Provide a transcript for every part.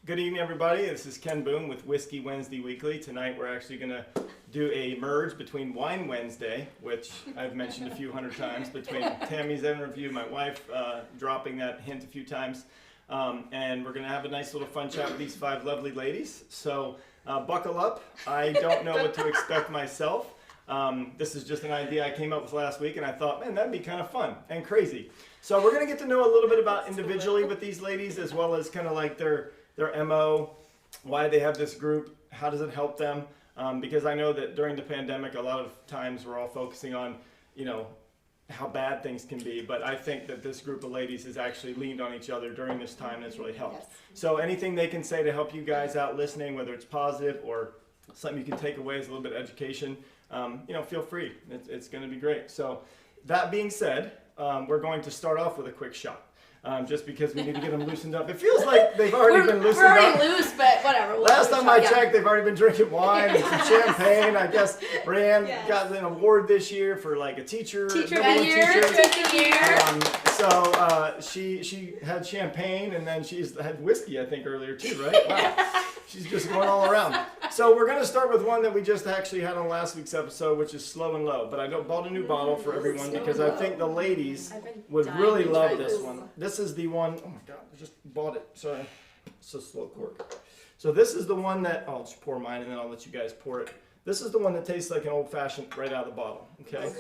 Good evening, everybody. This is Ken Boone with Whiskey Wednesday Weekly. Tonight we're actually going to do a merge between Wine Wednesday, which I've mentioned a few hundred times, between Tammy's interview, my wife dropping that hint a few times, and we're going to have a nice little fun chat with these five lovely ladies. So buckle up. I don't know what to expect myself. This is just an idea I came up with last week, and I thought, man, that'd be kind of fun and crazy. So we're going to get to know a little bit about individually with these ladies, as well as kind of like their MO, why they have this group, how does it help them? Because I know that during the pandemic, a lot of times we're all focusing on, you know, how bad things can be. But I think that this group of ladies has actually leaned on each other during this time, and it's really helped. Yes. So anything they can say to help you guys out listening, whether it's positive or something you can take away as a little bit of education, you know, feel free. It's going to be great. So that being said, we're going to start off with a quick shot. Just because we need to get them loosened up. It feels like they've already been loosened up. We're already loose, but whatever. Last time I checked, they've already been drinking wine and some champagne. I guess Rayann got an award this year for like a teacher. Teacher of the year. So she had champagne, and then she's had whiskey, I think, earlier too, right? Wow. She's just going all around. So we're going to start with one that we just actually had on last week's episode, which is Slow and Low. But I bought a new bottle for everyone because I think the ladies would really love this one. This is the one, oh my God, I just bought it. Sorry, it's a slow cork. So this is the one that, I'll just pour mine and then I'll let you guys pour it. This is the one that tastes like an old fashioned right out of the bottle, okay?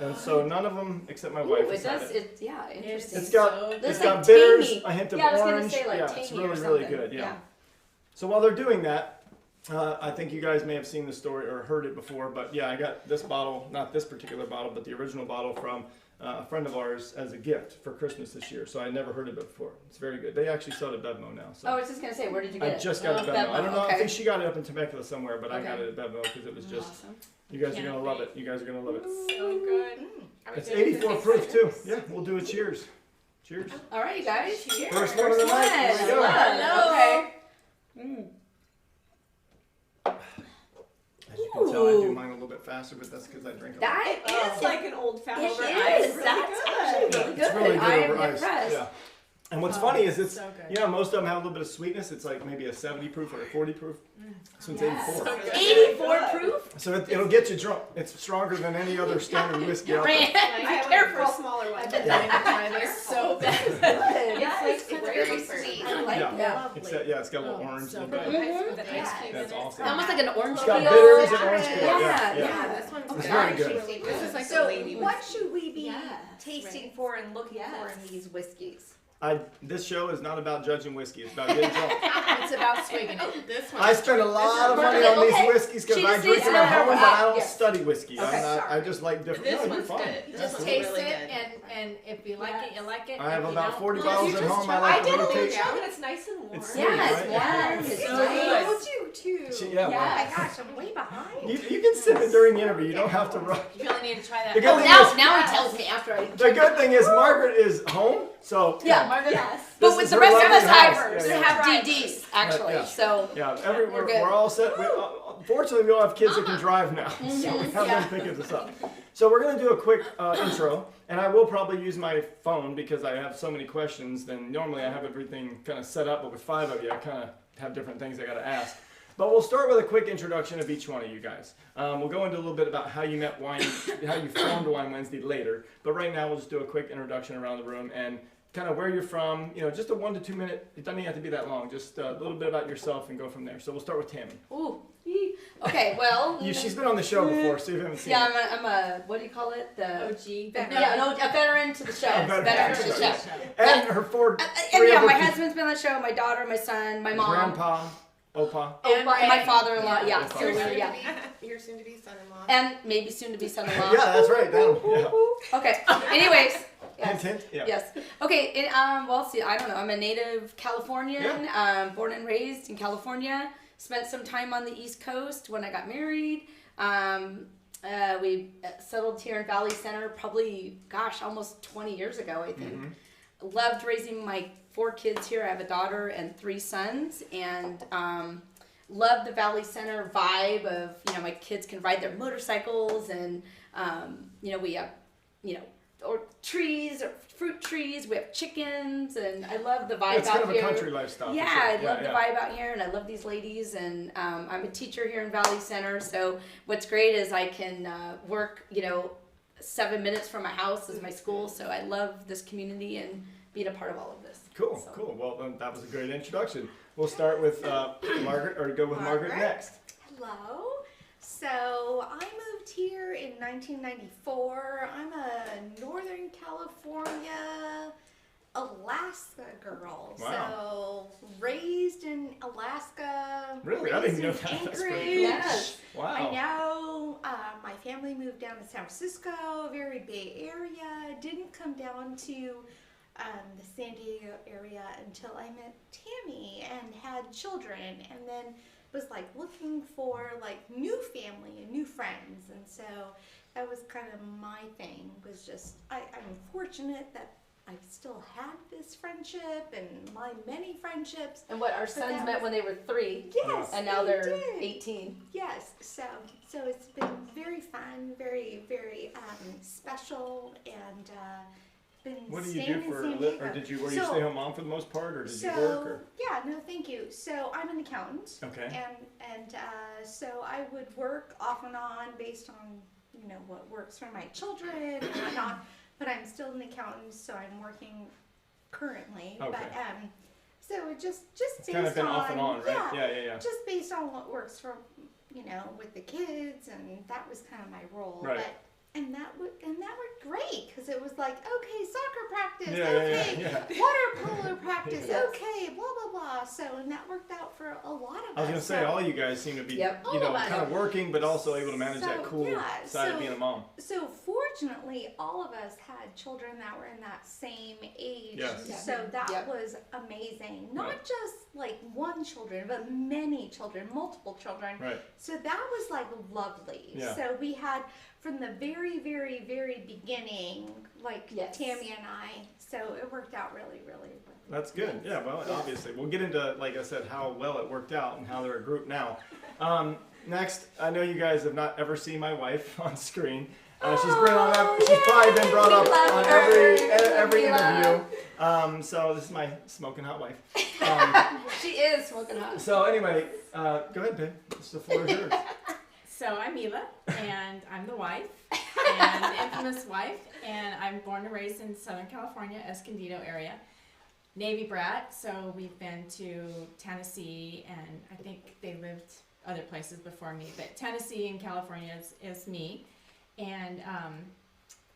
And so none of them except my wife has had it. Yeah, interesting. It's got like bitters, tangy. a hint of I was orange. gonna say like it's tangy really, or really something. good, yeah. So while they're doing that, I think you guys may have seen the story or heard it before, but yeah, I got this bottle, not this particular bottle, but the original bottle from a friend of ours as a gift for Christmas this year. So I never heard of it before. It's very good. They actually sell it at Bevmo now. So. Oh, I was just going to say, where did you get it? I just got it at Bevmo. I don't know. Okay. I think she got it up in Temecula somewhere, but I got it at Bevmo because it was just, you guys are going to love it. You guys are going to love it. So good. It's 84 proof too. Yeah, we'll do a cheers. Cheers. All right, guys. Cheers. First one of the night. Here we go. Hello. Okay. As you can tell, I do mine a little bit faster, but that's because I drink a lot. That is like an old fashioned. It is. That's actually really good. It's really good I am over ice. impressed. Yeah. And what's funny is it's, so good. you know, most of them have a little bit of sweetness. It's like maybe a 70 proof or a 40 proof. So it's 84. 84 proof? So it'll get you drunk. It's stronger than any other standard whiskey out there. I have Careful. it for a smaller one. It's so bad. It's very sweet. I like that. It's got a little orange. So in good. it. With an ice cube That's in it. awesome. Almost like an orange It's peel. got bitters and orange peel. Yeah. This one's It's very very good. good. This is like So the lady what whiskey. should we be tasting for and looking for in these whiskeys? This show is not about judging whiskey. It's about getting drunk. It's about swigging. This one. I spend a lot of money on these whiskeys because I drink them at home, but I don't study whiskey. I just like different. This No, you're one's fine. good. You This just one's taste really it, good. and if you like it, you like it. I have If you about don't, 40 well, bottles you at just home. try- I like I to did a rotate. little job, and it's nice and warm. It's Yes, right? yes. It's So I good. told you too. Yeah, Oh wow. my gosh, I'm way behind. You can sip it during the interview. You don't have to rush. You really need to try that. The good thing Now is, he tells me after I. the good thing is Margaret is home, so Yeah. Yes. This But with is the her rest of us lovely house. have Yeah, DDs actually. Yeah. So yeah. We're good. We're all set. Fortunately, we all have kids that can drive now, so we have them picking us up. So we're going to do a quick intro, and I will probably use my phone because I have so many questions. Then normally I have everything kind of set up, but with five of you, I kind of have different things I got to ask. But we'll start with a quick introduction of each one of you guys. We'll go into a little bit about how you met wine, how you formed Wine Wednesday later. But right now, we'll just do a quick introduction around the room and kind of where you're from. You know, just a 1 to 2 minute. It doesn't even have to be that long. Just a little bit about yourself and go from there. So we'll start with Tammy. ooh. Okay, well. She's been on the show before, so you haven't seen Yeah, it. I'm a what do you call it? The OG. yeah, a veteran to the show. veteran to the show. And her four. And three yeah, of her my kids. husband's been on the show. My daughter, my son, my mom, Grandpa, Opa. and my father-in-law. Yeah, so Yeah. we're, yeah, Your soon-to-be son-in-law. and maybe soon-to-be son-in-law. Yeah, that's right. That one. Yeah. Okay. Anyways. Hint, Yes. hint. Yeah. Yes. Okay. Well, see, I don't know. I'm a native Californian. Born and raised in California. Spent some time on the East Coast when I got married. We settled here in Valley Center probably, almost 20 years ago, I think. Mm-hmm. Loved raising my 4 kids here. I have a daughter and 3 sons, and love the Valley Center vibe of, my kids can ride their motorcycles, and, we have, or trees, fruit trees. We have chickens, and I love the vibe It's out kind of here. a country lifestyle. Yeah, for sure. I love the vibe out here, and I love these ladies. And I'm a teacher here in Valley Center, so what's great is I can work, 7 minutes from my house is my school. So I love this community and being a part of all of this. Cool, So. cool. Well, then that was a great introduction. We'll start with Margaret, or go with Margaret next. Hello. So I moved here in 1994. I'm a Northern California, Alaska girl. Wow. So raised in Alaska. Really? I didn't raised know in that. That's pretty Anchorage. cool. Yes. Wow. I know. My family moved down to San Francisco, very Bay Area. Didn't come down to the San Diego area until I met Tammy and had children, and then was like looking for like new family and new friends. And so that was kind of my thing, was just I'm fortunate that I still had this friendship and my many friendships. And what our sons met when they were 3. Yes, And now they they're did. 18. Yes, so it's been very fun, very, very special, and been What do you staying do in for a San living? Diego. Or did you, were you So- stay-home mom for the most part, or did you work? Or? Yeah, no, thank you. So I'm an accountant, Okay. and so I would work off and on based on what works for my children and whatnot. But I'm still an accountant, so I'm working currently. Okay. But so it just It's based kind of been on off and on, right? yeah, Yeah. just based on what works for with the kids, and that was kind of my role. Right. But and that worked great, because it was like, okay, soccer practice, Yeah, okay, yeah. water polo practice, Yes. okay, blah blah blah. So and that worked out for a lot of us. I was gonna say, So- all you guys seem to be, Yep. All of us. kind of working, but also able to manage that So, cool yeah, side of so- being a mom. So fortunately, all of us had children that were in that same age. Yes. Yeah. So that Yep. was amazing. Not Right. just like one children, but many children, multiple children. Right. So that was like lovely. Yeah. So we had from the very, very, very beginning, like Yes. Tammy and I. So it worked out really, really well. That's good. Yeah, well, Yeah. obviously. We'll get into, like I said, how well it worked out and how they're a group now. Next, I know you guys have not ever seen my wife on screen. She's been on that. She's probably been brought up love on her. every Mila. interview. So this is my smoking hot wife. She is smoking hot. So anyway, go ahead, babe. The floor is yours. So I'm Mila, and I'm the wife, and the infamous wife, and I'm born and raised in Southern California, Escondido area. Navy brat, so we've been to Tennessee, and I think they lived other places before me, but Tennessee and California is me, and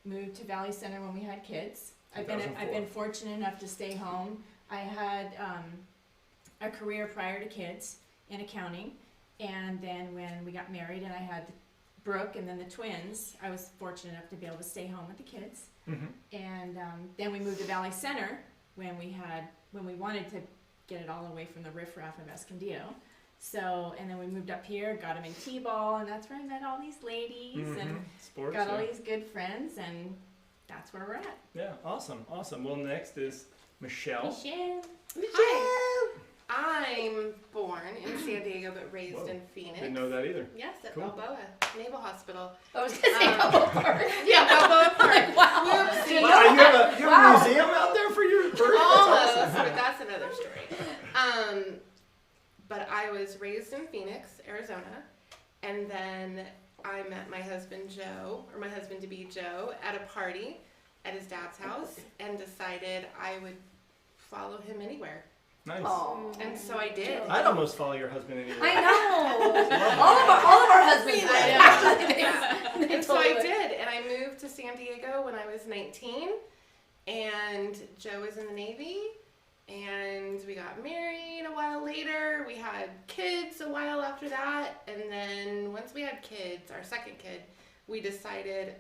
moved to Valley Center when we had kids. I've been 2004. fortunate enough to stay home. I had a career prior to kids in accounting. And then when we got married and I had Brooke and then the twins, I was fortunate enough to be able to stay home with the kids. Mhm. And then we moved to Valley Center when we wanted to get it all away from the riffraff of Escondido. So, and then we moved up here, got them in T-ball, and that's where I met all these ladies and Sports. got all Yeah. these good friends, and that's where we're at. Yeah, awesome. Well, next is Michelle. Michelle. Hi. I'm born in San Diego but raised Whoa. in Phoenix. Didn't know that either. Yes, at Cool. Balboa Naval Hospital. I was gonna say Um, Balboa Park. Yeah, Balboa Park. Wow. Whoopsie. Wow, you have a Wow. museum out there for your birth? Almost, That's awesome. but that's another story. But I was raised in Phoenix, Arizona, and then I met my husband Joe, or my husband to be Joe, at a party at his dad's house, and decided I would follow him anywhere. Nice. Aw. And so I did. I'd almost follow your husband anywhere. I know. Love all of our husbands. I would. And so I did, and I moved to San Diego when I was 19, and Joe was in the Navy, and we got married a while later. We had kids a while after that, and then once we had kids, our second kid, we decided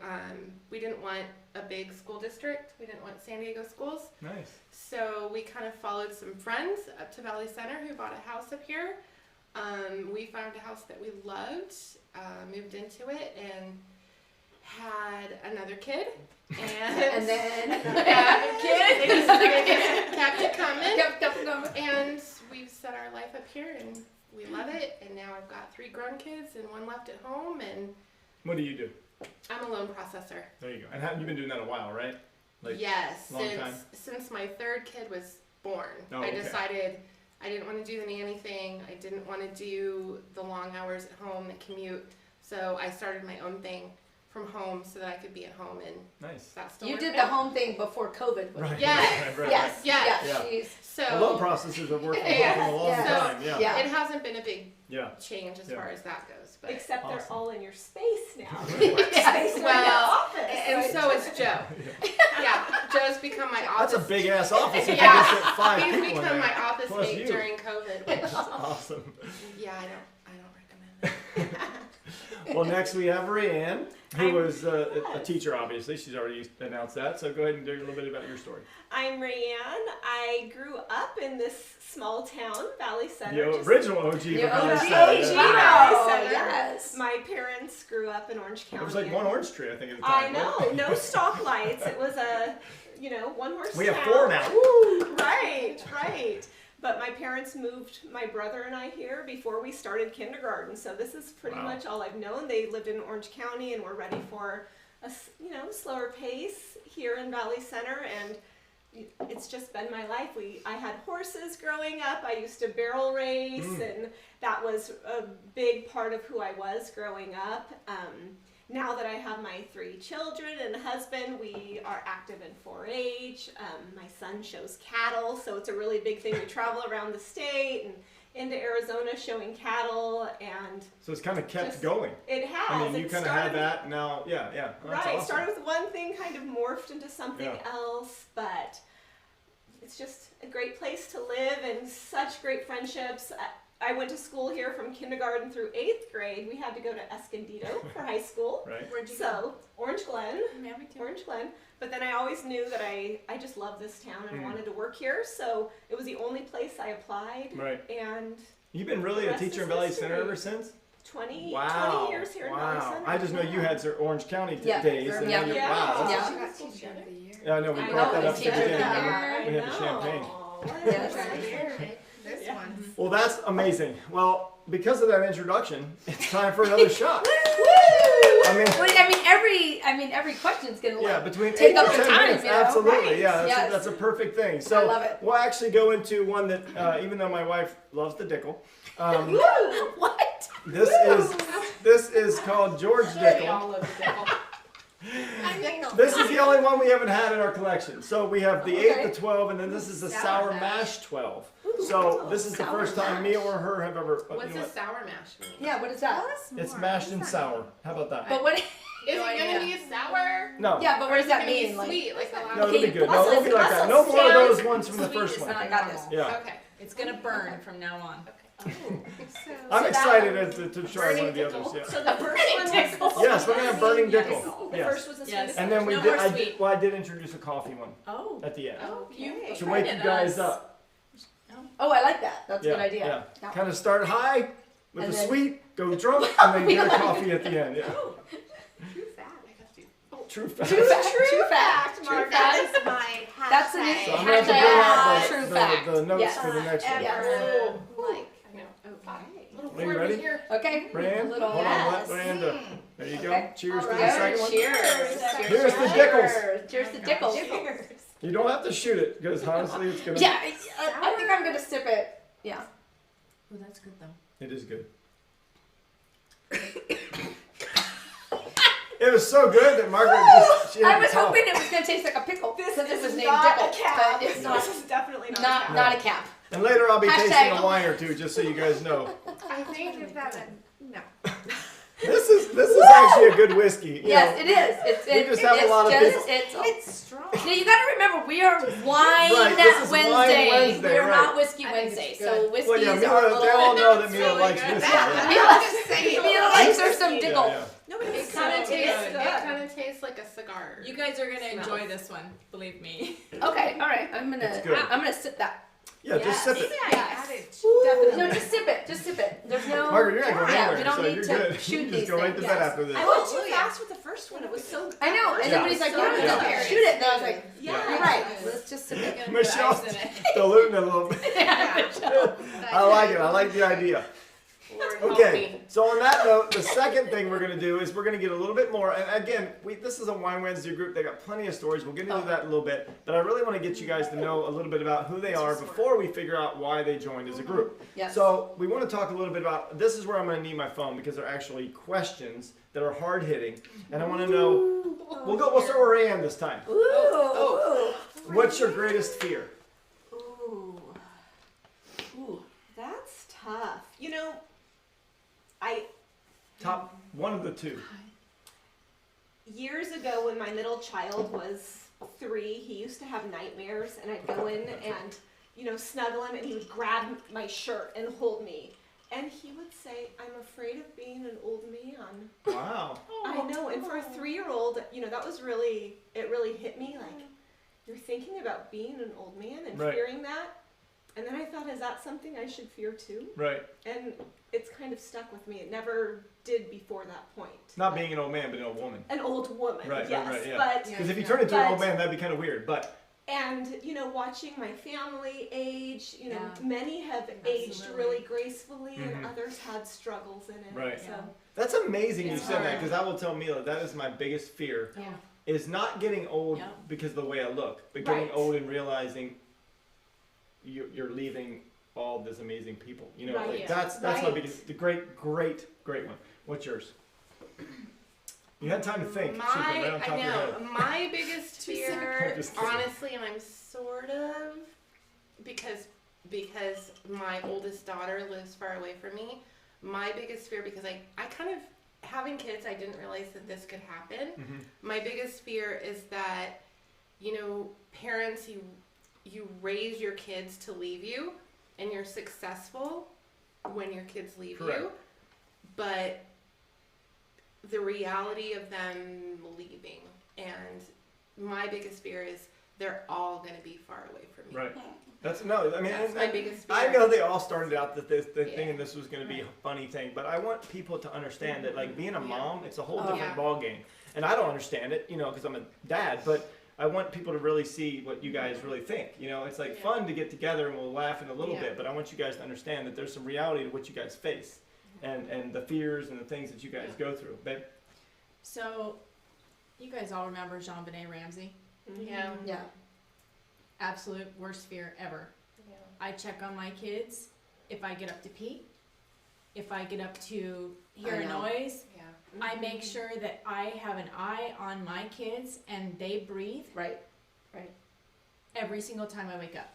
we didn't want a big school district. We didn't want San Diego schools. Nice. So we kind of followed some friends up to Valley Center who bought a house up here. We found a house that we loved, moved into it, and had another kid. And then another kid. They just kept it coming. Kept going. And we've set our life up here, and we love it. And now I've got 3 grown kids and 1 left at home, and What do you do? I'm a loan processor. There you go. And you've been doing that a while, right? Like, yes, long time? since my third kid was born, Oh, I okay. decided I didn't want to do the nanny thing. I didn't want to do the long hours at home, the commute. So I started my own thing from home so that I could be at home, and Nice. that's still You working did the out. home thing before COVID. Right. Yes. Right. Yes. Yes. Yeah. Yeah. She's, So I love processes of working Yeah. from home for a long Yeah. time. Yeah. Yeah. it hasn't been a big Yeah. change as Yeah. far as that goes. But Except they're Awesome. all in your space now. Yeah. Space in Well, your office. and so is Joe. Yeah, Joe's become my That's office. a big ass office. If Yeah. you can fit 5 He's people in become there. my office Plus mate you. during COVID, which That's awesome. yeah, I don't recommend that. Well, next we have Rayann, who I'm- was a teacher, obviously. She's already announced that. So go ahead and do a little bit about your story. I'm Rayann. I grew up in this small town, Valley Center. The just- original OG. Your for Valley OG. Center, OG. yeah. Valley Wow. Center. Yes. My parents grew up in Orange County. There was like and- one orange tree, I think, at the I time. know, right? no stock lights. It was a, one horse We have town. 4 now. Woo! Right. But my parents moved my brother and I here before we started kindergarten. So this is pretty Wow. much all I've known. They lived in Orange County and were ready for a slower pace here in Valley Center, and it's just been my life. I had horses growing up. I used to barrel race, and that was a big part of who I was growing up. Now that I have my 3 children and husband, we are active in 4-H. My son shows cattle, so it's a really big thing. We travel around the state and into Arizona showing cattle, and So it's kind of kept Just- going. it has. I mean, you It kind of had started- that now. Yeah, yeah. That's Right, awesome. started with one thing, kind of morphed into something Yeah. else, but it's just a great place to live and such great friendships. I went to school here from kindergarten through 8th grade. We had to go to Escondido for high school. Right. Where'd you So, Orange Glen, go? Yeah, me too. Orange Glen. But then I always knew that I just love this town and I wanted to work here, so it was the only place I applied. Right. And You've been really a rest teacher is in Valley history. Center ever since? 20 Wow. years here in Valley Wow. Center. I just know you had Orange County Yeah. days. And Yeah. then you, Yeah. wow. that's- Yeah. She got teacher of the year. Yeah, I know. We I brought know, that up at the teacher of the beginning. year. We had the champagne. Yes. Teacher of the year. This Yeah. one. Well, that's amazing. Well, because of that introduction, it's time for another shot. I mean, Well, every question's gonna yeah, between take 8 up to the 10 time, minutes, you know? absolutely. Right. Yeah, Yes. that's a perfect thing. So I love it. we'll actually go into one that, even though my wife loves the Dickel, What? this is called George Dickel. All over the devil. This is the only one we haven't had in our collection. So we have the 8, Okay. the 12, and then this is the sour mash 12. So this is the Sour first time me or her have ever. What's you know a what? sour mash mean? Yeah, what is that? It's mashed and sour. How about that? But what? Is it gonna be sour? No. Yeah, but what does Is it that gonna be mean? Like, sweet, like the last No, it'll be good. No, Plus it'll be like that. it's No more of sound those ones from the sweet first is one. not I got this. Yeah. Okay. It's gonna burn from now on. I'm that excited one- to try one of the others. Yeah. So the first one was Yes, we're gonna have burning Dickel. The Yes. first was the Yes. sweetest. And then we No did. more sweet. I did introduce a coffee one Oh. at the end You Okay. to wake you guys up. oh, I like that. That's a Yeah, good idea. yeah. Yeah. Kind of start high with And the then- sweet, go drunk, and then get a coffee at the end. Yeah. True fact. True fact. True fact. True fact. fact, Margaret. That is my hashtag. That's a new- So I'm gonna have to bring Hashtag out true the fact. notes Yes. for the next one. Ever, like, Little Are you pour ready? me here. Okay. Rand, A little hold on, let yes. Rand. There you go. Okay. Cheers to All the right. second one. Cheers. Here's the Dickles. Cheers to Dickles. You don't have to shoot it because honestly, it's gonna. Yeah, I think I'm gonna sip it. Yeah. Oh, that's good though. It is good. It was so good that Margaret just. She I had was to talk. hoping it was gonna taste like a pickle This because it is was named not Dickle, a cap. but it's not. This is definitely not, Not a cap. not a cap. And later I'll be tasting Hashtag- a wine or two just so you guys know. I think that no. This is actually a good whiskey. you Yes, know. it is. We just have a lot of people- It's strong. now you gotta remember we are wine Right, this is wine Wednesday. Wednesday, We are right. not whiskey I think it's Wednesday. good. So whiskeys Well, yeah, are a Mila, little. they all know that Mila really likes good. whiskey. Yeah, Right? Mila likes her some Yeah, Dickle. yeah. No, but it's It so kinda good. tastes It kind of tastes like a cigar. You guys are gonna Smells. enjoy this one, believe me. Okay, all right. It's good. I'm gonna sip that. Yeah, just sip it. Yes. Definitely. No, just sip it. Just sip it. There's no. Margaret, you're not going Yeah, anywhere, we don't so need you're to good. shoot You can these just go right to things. bed Yes. after this. I went too fast with the first one. It was so good. I know, and Yeah. everybody's like, So "No, good. don't Yeah. shoot it." And I was like, Yeah. "You're right. Let's just sip it." Michelle's Ice in it. diluting it a little bit. Yeah. I like it. I like the idea. Lord help Okay, me. so on that note, the second thing we're going to do is we're going to get a little bit more. And again, this is a Wine Wednesday group. They got plenty of stories. We'll get into that in a little bit. But I really want to get you guys to know a little bit about who they are before we figure out why they joined as a group. Yes. So we want to talk a little bit about, this is where I'm going to need my phone because they're actually questions that are hard hitting. And I want to know, we'll start with Rayann this time. Ooh. What's your greatest fear? Ooh, that's tough. You know, Top one of the two. years ago when my middle child was 3, he used to have nightmares, and I'd go in and, you know, snuggle him, and he would grab my shirt and hold me. And he would say, "I'm afraid of being an old man." Wow. I know, and for a 3-year-old, you know, that was really, it really hit me, like, you're thinking about being an old man and Right. fearing that. And then I thought, is that something I should fear too? Right. And it's kind of stuck with me. It never did before that point. Not being an old man, but an old woman. An old woman, Right, yes. right, yeah. But Because if you turn into an old But- man, that'd be kind of weird. But and you know, watching my family age, you know, Yeah. many have aged Absolutely. really gracefully, Mhm. and others had struggles in it. Right. So Yeah. that's amazing you It's said that hard. because I will tell Mila that is my biggest fear Yeah. is not getting old Yeah. because of the way I look, but getting Right. old and realizing you're leaving all this amazing people. You know, Right. like Yeah. that's my Right. biggest, the great one. What's yours? You had time to think. Should've been right on top I of your know. head. My biggest fear, Just kidding. honestly, and I'm sort of because my oldest daughter lives far away from me. My biggest fear, because I kind of having kids, I didn't realize that this could happen. Mhm. My biggest fear is that, you know, parents, you raise your kids to leave you, and you're successful when your kids leave Correct. you, but the reality of them leaving, and my biggest fear is they're all going to be far away from me. Right. That's no. I mean, That's and- my and biggest fear. I know they all started out that this the thing Yeah. and this was going to be a funny thing, but I want people to understand that like being a Yeah. mom, it's a whole Oh. different Yeah. ball game. And I don't understand it, you know, because I'm a dad, but I want people to really see what you guys really think. You know, it's like Yeah. fun to get together and we'll laugh in a little Yeah. bit, but I want you guys to understand that there's some reality to what you guys face and the fears and the things that you guys go through. Babe? So, you guys all remember Jean-Benet Ramsey? Yeah. Yeah. Absolute worst fear ever. I check on my kids if I get up to pee, if I get up to hear I a know. noise. Yeah. I make sure that I have an eye on my kids and they breathe Right. every single time I wake up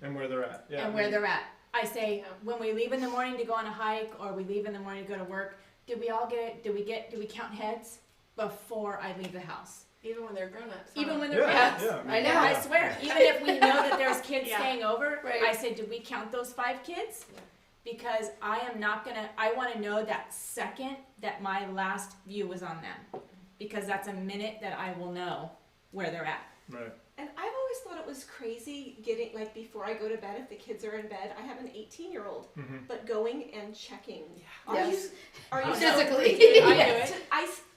And where they're at. Yeah. and where they're at. I say Yeah. when we leave in the morning to go on a hike or we leave in the morning to go to work, did we count heads before I leave the house? Even when they're grown-ups. Even when Yeah, they're yeah, kids. yeah, I know. I swear, even if we know that there's kids Yeah. staying over, Right. I say, did we count those 5 kids? Yeah. Because I want to know that second that my last view was on them. Because that's a minute that I will know where they're at. Right. And I've always thought it was crazy getting, like, before I go to bed, if the kids are in bed, I have an 18-year-old, Mm-hmm. but going and checking. Yes. Are you Physically. I do Yes. it.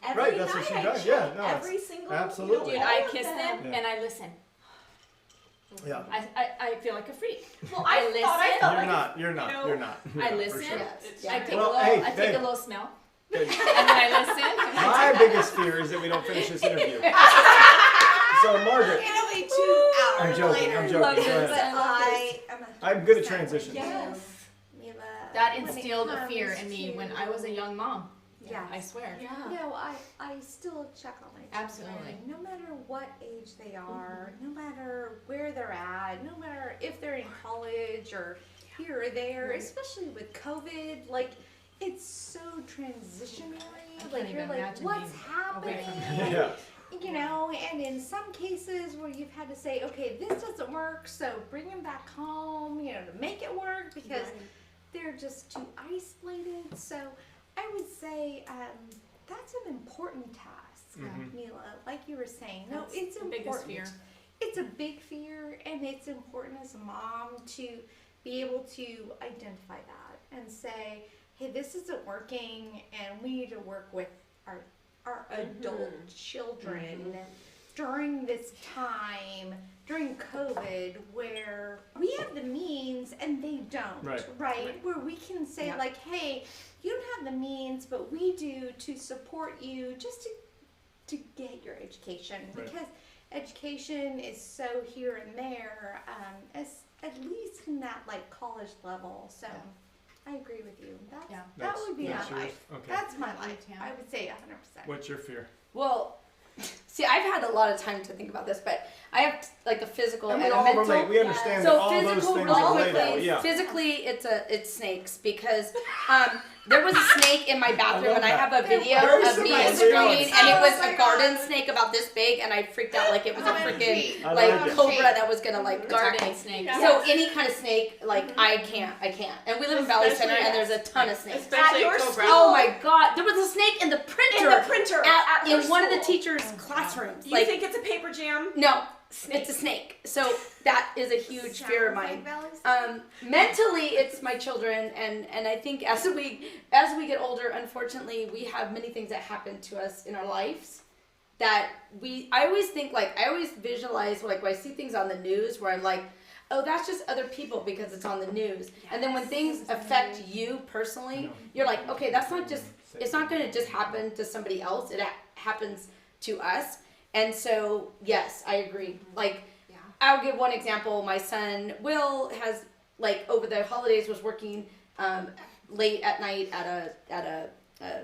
Every Right, that's night what she I does. check Yeah, no, every single absolutely. Dude, all I of kiss them Yeah. and I listen. Yeah. I feel like a freak. Well, I I thought I listen. felt You're like not. You're not. you know, You're not. I Yeah, for listen. sure. Yes. I take Well, a hey, little. I take babe. a little smell, Good. and then I listen. My biggest fear is that we don't finish this interview. So Margaret, Nearly 2 hours I'm joking. later. I'm joking. Love Go this. ahead. But I am I'm good at transitions. yes. Mila, That when it instilled a fear comes in me when to- I was a young mom. Yeah. I swear. Yeah. No, I still check on my children. Absolutely. No matter what age they are, no matter where they're at, no matter if they're in college or here or there, especially with COVID, like it's so transitionary. can't Like you're even like, imagine what's being away from happening? Yeah. You know, and in some cases where you've had to say, okay, this doesn't work, so bring them back home, you know, to make it work because they're just too isolated. So I would say that's an important task, Mhm. Mila. Like you were saying, no, That's it's the important. biggest fear. It's a big fear, and it's important as a mom to be able to identify that and say, hey, this isn't working, and we need to work with our adult children during this time, during COVID where we have the means and they don't, right? Where we can say like, hey, you don't have the means, but we do to support you just to get your education because education is so here and there, as at least in that like college level. So I agree with you. That would be my life. Okay. That's my life. I would say 100%. What's your fear? Well, see, I've had a lot of time to think about this, but I have like a physical and we a all mental. relate. We understand that So all those physical, things really are quickly. relatable. Physically, it's snakes because there was a snake in my bathroom, and I have a video Very of me similar. screaming, and it was Oh my a garden God. snake about this big, and I freaked out like it was a freaking I like like it. cobra that was gonna like attack Garden me. snake. So any kind of snake, like I can't. And we live in Valley Center, and there's a ton of snakes. Especially your Cobra. Oh my God! There was a snake in the printer. your in one of the school. teachers' classrooms. You Like think it's a paper jam? no, it's a snake. So that is a huge fear of mine. Mentally, it's my children, and I think as we get older, unfortunately, we have many things that happen to us in our lives that I always visualize like when I see things on the news where I'm like, oh, that's just other people because it's on the news. And then when things affect you personally, you're like, okay, it's not going to just happen to somebody else. It happens to us. And so, yes, I agree. Like, I'll give one example. My son, Will, has, like, over the holidays was working late at night at a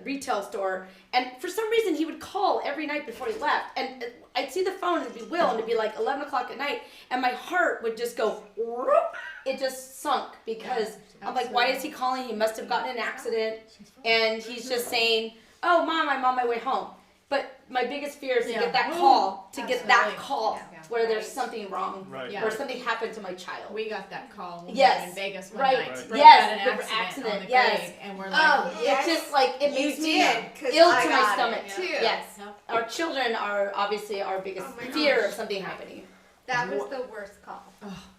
retail store. And for some reason, he would call every night before he left. And I'd see the phone, and it'd be Will, and it'd be like 11 o'clock at night. And my heart would just go, it just sunk because I'm like, why is he calling? He must have gotten in an accident. And he's just saying, oh, Mom, I'm on my way home. But my biggest fear is to get that call, where there's something wrong, or something happened to my child. We got that call when we Yes. were in Vegas one Right. night. Right. Yes. Yes. Had an accident on the Yes. grade, and we're like, It's just like, it makes me ill to my stomach. Yes. Our children are obviously our biggest fear of something happening. That was the worst call.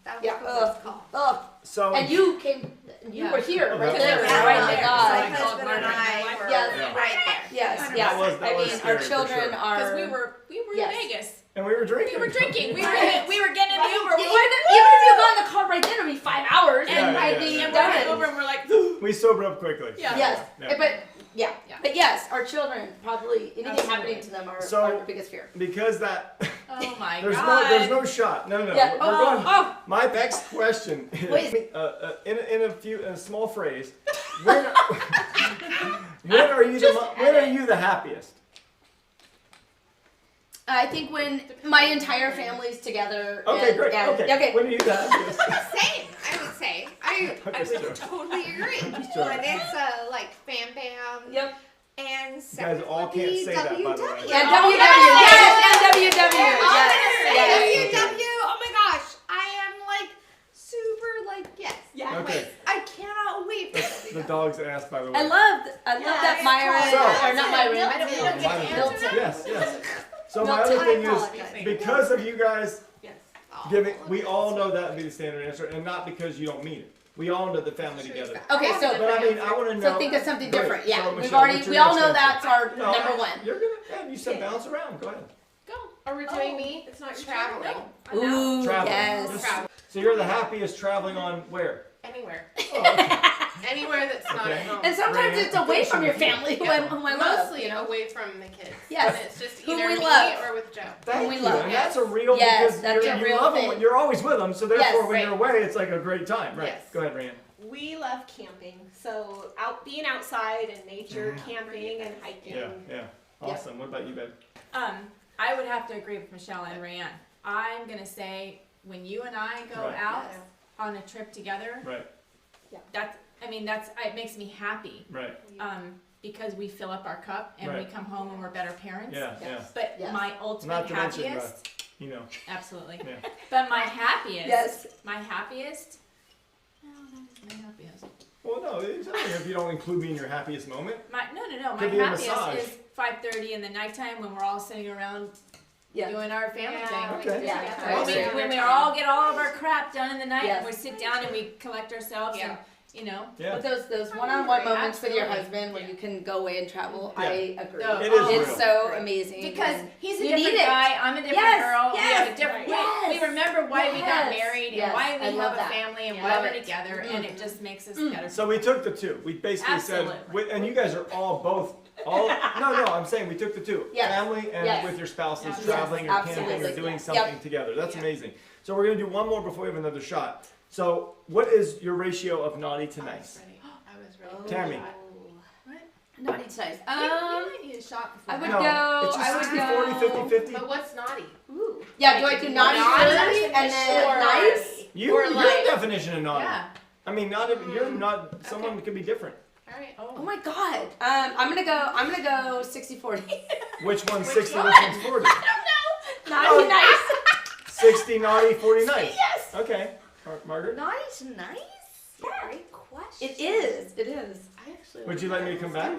That was Yeah. the worst call. Ugh. So And you were here, Oh, right that's there. right. Oh my My God. husband and I were Yes. right there. Yes, That yes. was I mean, scary our for children sure. because are. we were Yes. in Vegas. And we were drinking. We were drinking. We were Right. we were getting in the Uber. Even if you got in the car right then, it'd be 5 hours, Yeah, and yeah, I'd be yeah. And we're done. over, and we're like, We sobered up quickly. Yeah. Yes, Yeah. but yes, our children probably anything Absolutely. happening to them are So- our biggest fear. Because that oh my there's God. there's no shot. No. Yeah. We're going. Oh, My next question is Wait. in a small phrase. When are you the happiest? I think when my entire family's together. Okay, and, great. and- Okay. When are you the happiest? Same, I would say. I Just would joking. totally agree. Just joking. When it's like Bam Bam Yep. and You guys second all would can't be say that, by the way. WW. And Oh, WW. yes. Yes, and WW. I'm gonna say Yes. WW. Oh my gosh, I am like super like yes. Yeah. Okay. I cannot wait for The dog's ass, by the way. I love that Myron, So- or not Myron. I don't know. Mine- Milton. Yes. So my Milton. other thing I is, apologize. because of you guys Oh, we all know that would be the standard answer, and not because you don't mean it. We all know the family together. Okay, so But I mean, I want to know. think of something Great. different. Yeah, So, we've Michelle, already what's your we all next know answer? that's our No, number one. You're gonna. Yeah, you said bounce around. Go ahead. Go. Are we doing me? It's not your Traveling. turn. No. I'm out. Ooh, Traveling. yes. Just- Travel. So you're the happiest traveling on where? Anywhere. Oh, okay. Anywhere that's not Okay. at home. And sometimes Right. it's away from your family, who I love. Mostly You know? away from the kids. Yes. When it's just Who either we me love. or with Joe. Thank we you. love. And that's a real Yes, because that's you're, a you real love thing. them. You're always with them, so therefore Yes, when right. you're away, it's like a great time. Right. Yes. Go ahead, Rayann. We love camping, so being outside in nature, camping and hiking. Yeah. Awesome. What about you, babe? I would have to agree with Michelle and Rayann. I'm gonna say when you and I go Right. out on a trip together, Right. it makes me happy. Right. Because we fill up our cup and we Right. come home and we're better parents. Yeah. But Yes. my ultimate Not to mention, happiest, You know. absolutely. Yeah. But my happiest, Yes. no, that is my happiest. Well, no, it's okay if you don't include me in your happiest moment. My Could be a happiest massage. is 5:30 in the nighttime when we're all sitting around Yeah. doing our family Yeah, thing. Okay. Yeah. When we Awesome. all get all of our crap done in the night, Yes. and we sit down and we collect ourselves Yeah. and you know. Yeah. But those one-on-one moments with your Absolutely. husband where Yeah. you can go away and travel, Yeah. I agree. No, It is It's real. so amazing. Because and he's a you need different it. guy, I'm a different Yes, girl. We have a yes, different. yes. We remember why we got Yes, married yes, and why I we love have a that. family and Yeah. why Love we're it. together, and it just makes us better. So we took the two. We basically Absolutely. said, and you guys are all both. No, I'm saying we took the two. Yes. Family and Yes. with your spouses Yes. traveling or camping or Absolutely. doing Yes. something together. That's Yeah. amazing. So we're going to do one more before we have another shot. So what is your ratio of naughty to I nice? was ready. I was ready. Oh. Tammy. Naughty to nice. You might need a shot before. I would No, go. it's just I would 60, go. 40, 50, 50. But what's naughty? Ooh. Yeah, do I do naughty Naughty first and then or nice? Your like- definition of naughty. Yeah. I mean, not every, you're not. Someone could be different. All right. Oh my god. I'm gonna go 60-40. Which one's Which 60? one? Which one's 40? Naughty Oh. nice. 60 naughty, 40 nice. Yes. Okay. Margaret, Naughty to nice? Great question. It is. It is. I actually. would you let me to come back?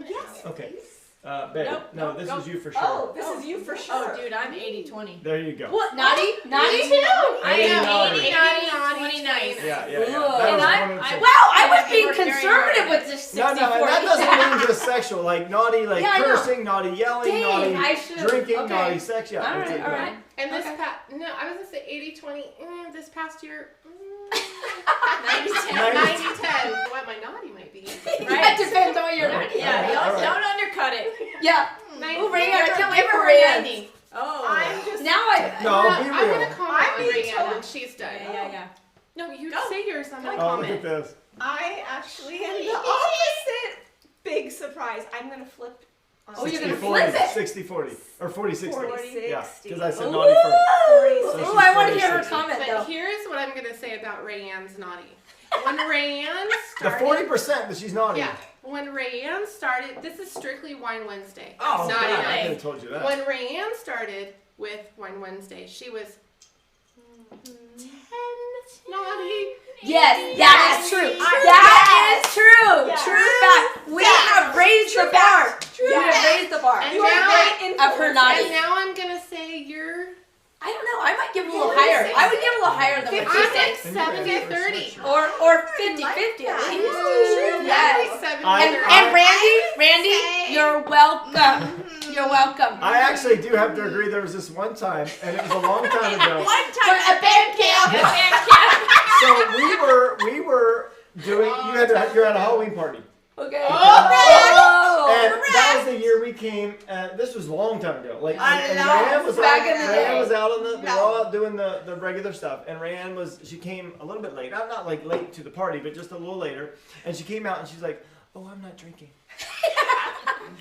Yes. Okay. Betty, Nope, no, nope, this go. is you for sure. Oh, this is you for sure. Oh, dude, I'm 80-20. There you go. What? Naughty? Naughty too? I Eighty am naughty. 80 naughty, 20 nice. Yeah. Ooh. That And was I'm- one of the I- things. Wow, I was I being worked very conservative hard. with this 60-40. No, and that doesn't mean just sexual. Like naughty, like Yeah, I know. cursing, naughty yelling, Dang, naughty I should've- drinking, okay. naughty sex. Yeah. All that's right, it. all right. And this Okay. no, I was gonna say 80-20. This past year. 90-10. 90-10. What my naughty might be. That depends on what you're Right. naughty. Yeah, All don't, right. don't undercut it. Yeah. 90. Ooh, Rayann, I can't wait Give for her Rayann. 90. Oh. I'm just. Now I. No, I'm be gonna real. comment I'm on being Rayann told- when she's done. Yeah. No, you Go. say yours. I'm gonna Oh, look comment. at this. I actually am the opposite. Big surprise. I'm gonna flip. On Oh, you're gonna 60-40, flip it. 60-40, or 40-60. 40-60. Yeah, because I said Ooh. naughty first. Ooh, she's I want to hear her 40-60. comment But though. here's what I'm gonna say about Rayann's naughty. When Rayann The started, 40% that she's naughty. yeah, when Rayann started, this is strictly Wine Wednesday. Oh, Naughty God, I night. could have told you that. When Rayann started with Wine Wednesday, she was 10 naughty. Yes, that is true. That is true. Yes. True fact. We have raised the bar. We have Yes. raised the bar. And You are now, great Of her influence. naughty. and now I'm gonna say you're. I don't know. I might give it a little higher. I would give it a little higher than what I'm you like say. 70-30. Or 50-50 at that. least. I'm Yes. like 70-30. And Randy, you're welcome. You're welcome. I actually do have to agree. There was this one time, and it was a long time ago. One time at band camp. So we were doing. You're at a Halloween party, Okay. Oh, and that was the year we came. This was a long time ago. Like, and Rayann was Back in the day. Rayann was out on the. We were all out doing the regular stuff, and Rayann she came a little bit late. Not like late to the party, but just a little later. And she came out and she's like, "Oh, I'm not drinking.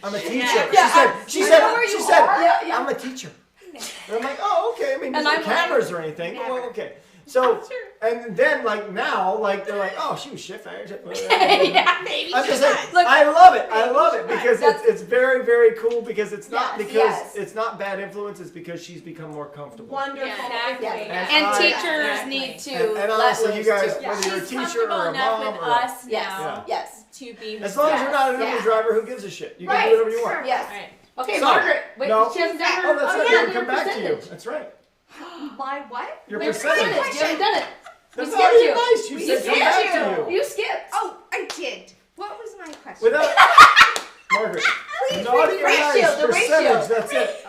I'm a teacher." Yeah. She said, Yeah. "I'm a teacher." And I'm like, "Oh, okay. I mean, there's And no I'm like, cameras or anything. Well, okay." So, and then like now, like they're like, "Oh, she was shit faced." Yeah, maybe. I'm just saying, Look, I love it because That's- it's very, very cool because it's not Yes, because yes. it's not bad influence, it's because she's become more comfortable. Wonderful. Exactly. Yes. And And I- teachers Exactly. need to And let honestly, you loose guys, too. whether you're a She's teacher comfortable or a enough mom with or us Yes. now Yes. to be as long as you're not an Yes. Uber driver, who gives a shit? You can Right. do whatever you want. Yes. Right. Okay, So, Margaret. Wait, no. she hasn't done her. Oh, that's right. yeah, We'll come back to you. percentage. That's right. My what? Your Your percentage. percentage. You haven't done it. That's We not skipped even you. nice. You We said come skipped back you. to you. You skipped. Oh, I did. What was my question? Without Margaret. Naughty or ratio, nice the ratio. percentage. That's it.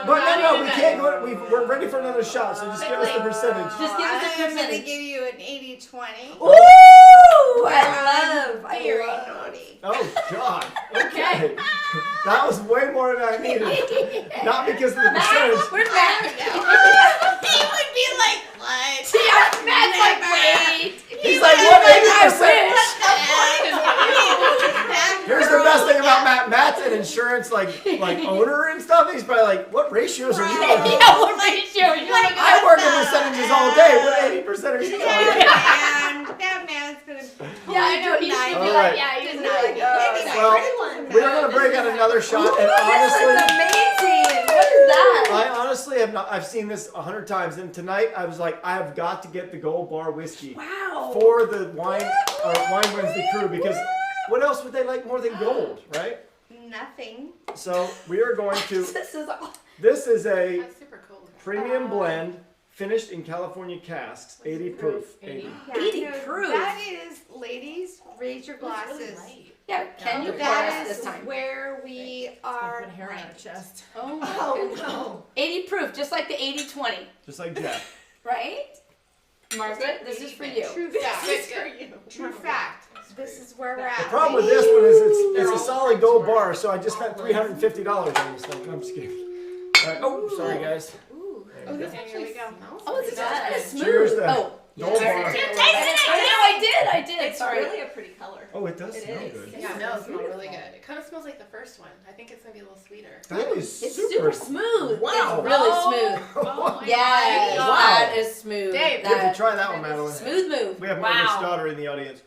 But no, we can't go. We're ready for another shot. So just give us the percentage. Just give us a I'm gonna percentage. give you an 80-20. Ooh, I Very love. naughty. Oh God. Okay. That was way more than I needed. Not because of the percentage. Where's Matt? He would be like, what? Yeah, Matt's like, wait. He's like, what I 80%? Here's the best thing about Matt. Matt's an insurance like owner and stuff. He's probably like, what ratios are you on? Yeah, what ratio? You're like, I work in percentages all day. What 80% are you on? That man's gonna. yeah, I know. He should be All like, right. yeah, he's Denied. like, Well, we're gonna break out another shot, and This honestly, is amazing. What is that? I honestly have not. I've seen this 100 times, and tonight I was like, I have got to get the Gold Bar whiskey Wow. for the Wine Wednesday crew because what else would they like more than gold, right? Nothing. So we are going to. This is all. This is a That's super cool. premium blend, finished in California casks, 80 proof. 80. 80 proof. That is, ladies, raise your glasses. Yeah, can you pour That us is this time? where we are. Put hair on our ranked. chest. Oh my Oh goodness. no. 80 proof, just like the 80-20, Just like Jeff. right? Margaret, this is for you. True fact. This is for you. True fact. This is where we're The at. problem with this one is it's a solid gold bar, so I just spent $350 on this thing. I'm just kidding. All right. Oh, sorry guys. Oh, this Here actually we go. smells Oh, this is good. kind of smooth. Cheers to Oh, gold bar. I did. It's Sorry. really a pretty color. Oh, it does It smell is. good. Yeah, it does smell really good. It kind of smells like the first one. I think it's gonna be a little sweeter. That is It's super. super smooth. Wow. It's really smooth. Oh my Yes, Wow. that is smooth. Dave, You have to try that one, Madeline. Smooth move. We have Wow. Margaret's daughter in the audience.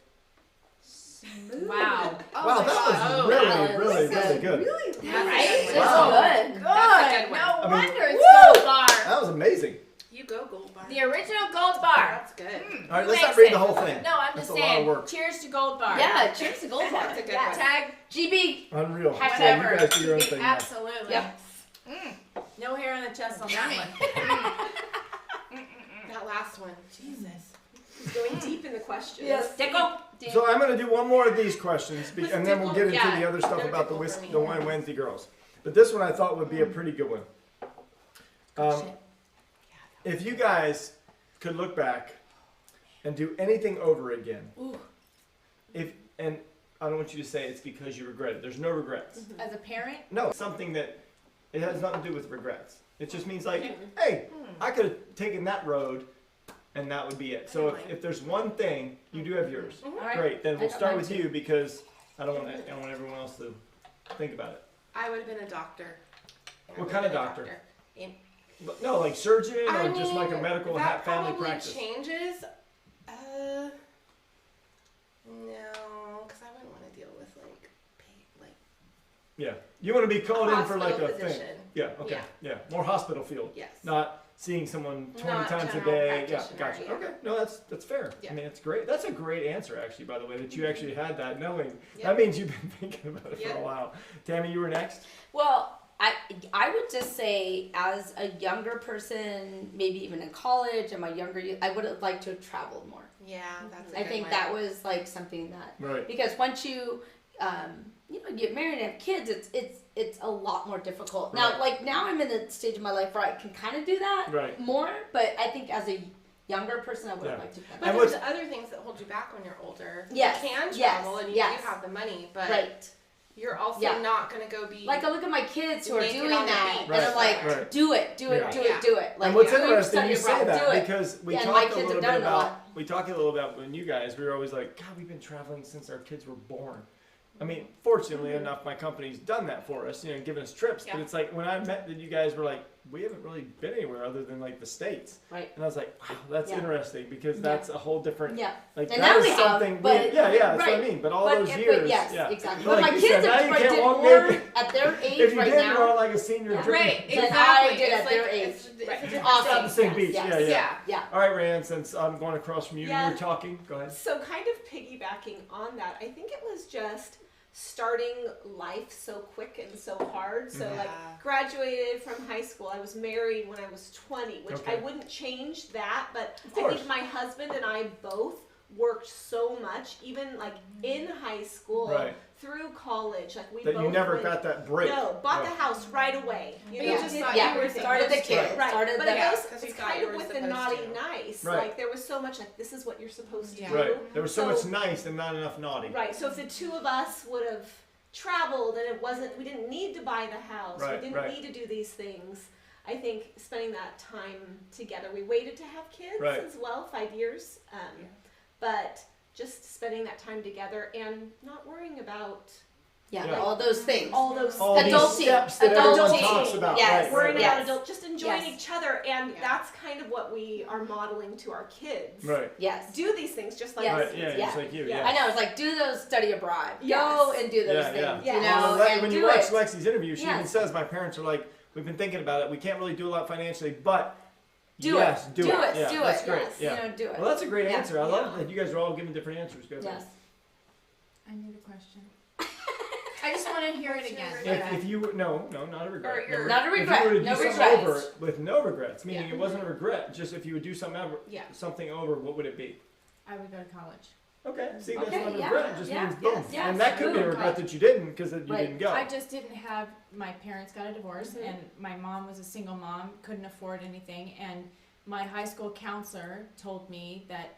Wow. Oh Wow, my that God. was really, that really, was really good. Really? Yeah, right? That's It's a good Wow. good. Good. That's a good one. No I mean, wonder it's woo! Gold Bar. That was amazing. You go, Gold Bar. The original Gold Bar. That's good. All right, Who let's not makes read it? the whole thing. No, I'm That's just a lot of saying. work. Cheers to Gold Bar. Yeah, cheers to Gold Bar. That's a good Yeah, one. tag. GB. Unreal. Hashtag Yeah, you whatever. guys do your own thing now. Absolutely. Yep. No hair on the chest on that one. That last one. Jesus. He's going deep in the questions. Yes. Tickle. So I'm going to do one more of these questions, Let's and then we'll get into yeah, the other stuff no about the tickle for me. the Wine Wednesday girls. But this one I thought would be a pretty good one. If you guys could look back and do anything over again, Ooh. and I don't want you to say it's because you regret it. There's no regrets. As a parent, No, something that it has nothing to do with regrets. It just means like, hey, I could have taken that road, and that would be it. So if there's one thing, you do have yours. All right. Great. Then I we'll got start mine with too. you because I don't want everyone else to think about it. I would have been a doctor. I What would kind have of been a doctor? Am- But no, like surgeon or I just like a mean, medical that family probably practice. changes. No, because I wouldn't want to deal with like Yeah, you want to be called in for like a hospital thing. physician. Yeah. Okay. Yeah. More hospital field. Yes. Not seeing someone 20 Not times a general day. Yeah, practitioner, gotcha. yeah. Okay, no, that's fair. Yeah. I mean, it's great. That's a great answer, actually. By the way, that you actually had that knowing. Yep. That means you've been thinking about it for a Yep. while. Tammy, you were next. Well, I would just say as a younger person, maybe even in college, in my younger youth, I would have liked to have traveled more. Yeah, that's. A I good think one. that was like something that Right. because once you get married and have kids, it's a lot more difficult. Right. Now, like now I'm in the stage of my life where I can kind of do that Right. more, but I think as a younger person, I would have Yeah. liked to. But And there's what's- other things that hold you back when you're older. Yes, You can yes, travel and you yes. do have the money, but Right. you're also Yeah. not gonna go be Like I look at my kids who are naked doing on the that, beach. and I'm Right, like, right. do it, do it, Yeah. do it, Yeah. do it. Like, And what's do your interesting, study you say abroad, that do it. because we Yeah, and talked my a kids little have bit done it a about lot. we talked a little about when you guys we were always like, God, we've been traveling since our kids were born. I mean, fortunately enough, my company's done that for us, giving us trips. But Yeah. it's like when I met that you guys were like, we haven't really been anywhere other than like the States. Right. And I was like, wow, that's Yeah. interesting because that's a whole different. Yeah. Like And that now is we have, something. but- yeah, that's what I right. mean. But all But those but years, yes, yeah. exactly. But But like my you kids said, now you have can't did walk more naked. at their age If you right did, now. you're on like a senior Yeah. dream. Right, Than exactly. I did It's at their like- age. It's a Right. different Awesome. Not the same thing. beach. Yes. Yeah, yeah. Yeah. Yeah. All right, Rayann, since I'm going across from you, Yeah. you were talking. Go ahead. So kind of piggybacking on that, I think it was just starting life so quick and so hard. So like Yeah. graduated from high school. I was married when I was 20, which Okay. I wouldn't change that, but Of I course. think my husband and I both worked so much, even like in high school, Right. through college. Like we That both you never went- got that break. No, bought Yeah. the house right away. But you Yeah. just did thought Yeah. you were Started the supposed kid. to. Right, Started but the it Yeah, was 'cause you it's thought kind you of were with the supposed naughty to. nice. Right. Like there was so much like this is what you're supposed to Yeah. do. Right. There was so So- much nice and not enough naughty. Right. So if the two of us would have traveled and we didn't need to buy the house, Right, we didn't right. need to do these things. I think spending that time together, we waited to have kids Right. as well, 5 years. But just spending that time together and not worrying about Yeah, Yeah. all those things. all those All things. these Adulting. steps that everyone Adulting. talks about. Yes. Right, Worrying right, Yes. about adult, just enjoying Yes. each other, and Yeah. that's kind of what we are modeling to our kids. right. Yes. Do these things just like Yes. Right. Yeah. Yeah. Just like you. Yeah. Yeah. I know. It's like do those study abroad. Go Yes. and do those Yeah, things. yeah. Yeah. You know, Well, and when you do watch it. Lexi's interview, she even Yes. says my parents are like, we've been thinking about it. We can't really do a lot financially, but Do yes, it. do it. Do Yeah, it. that's great. Yes. Yeah. You know, do it. Well, that's a great Yeah. answer. I love Yeah. that you guys are all giving different answers. Go ahead. Yes. I need a question. I just want to hear it again. If you no, not a regret. Or your- Not a If you regret. were to No do something regrets. over it with no regrets, meaning Yeah. it wasn't a regret, just if you would do something over, Yeah. something over, what would it be? I would go to college. Okay, see, that's Okay, not a yeah, regret. It just yeah, means boom. yes, yes. And that could be a Boom. regret that you didn't because you Right. didn't go. I just didn't have, my parents got a divorce Mhm. and my mom was a single mom, couldn't afford anything, and my high school counselor told me that,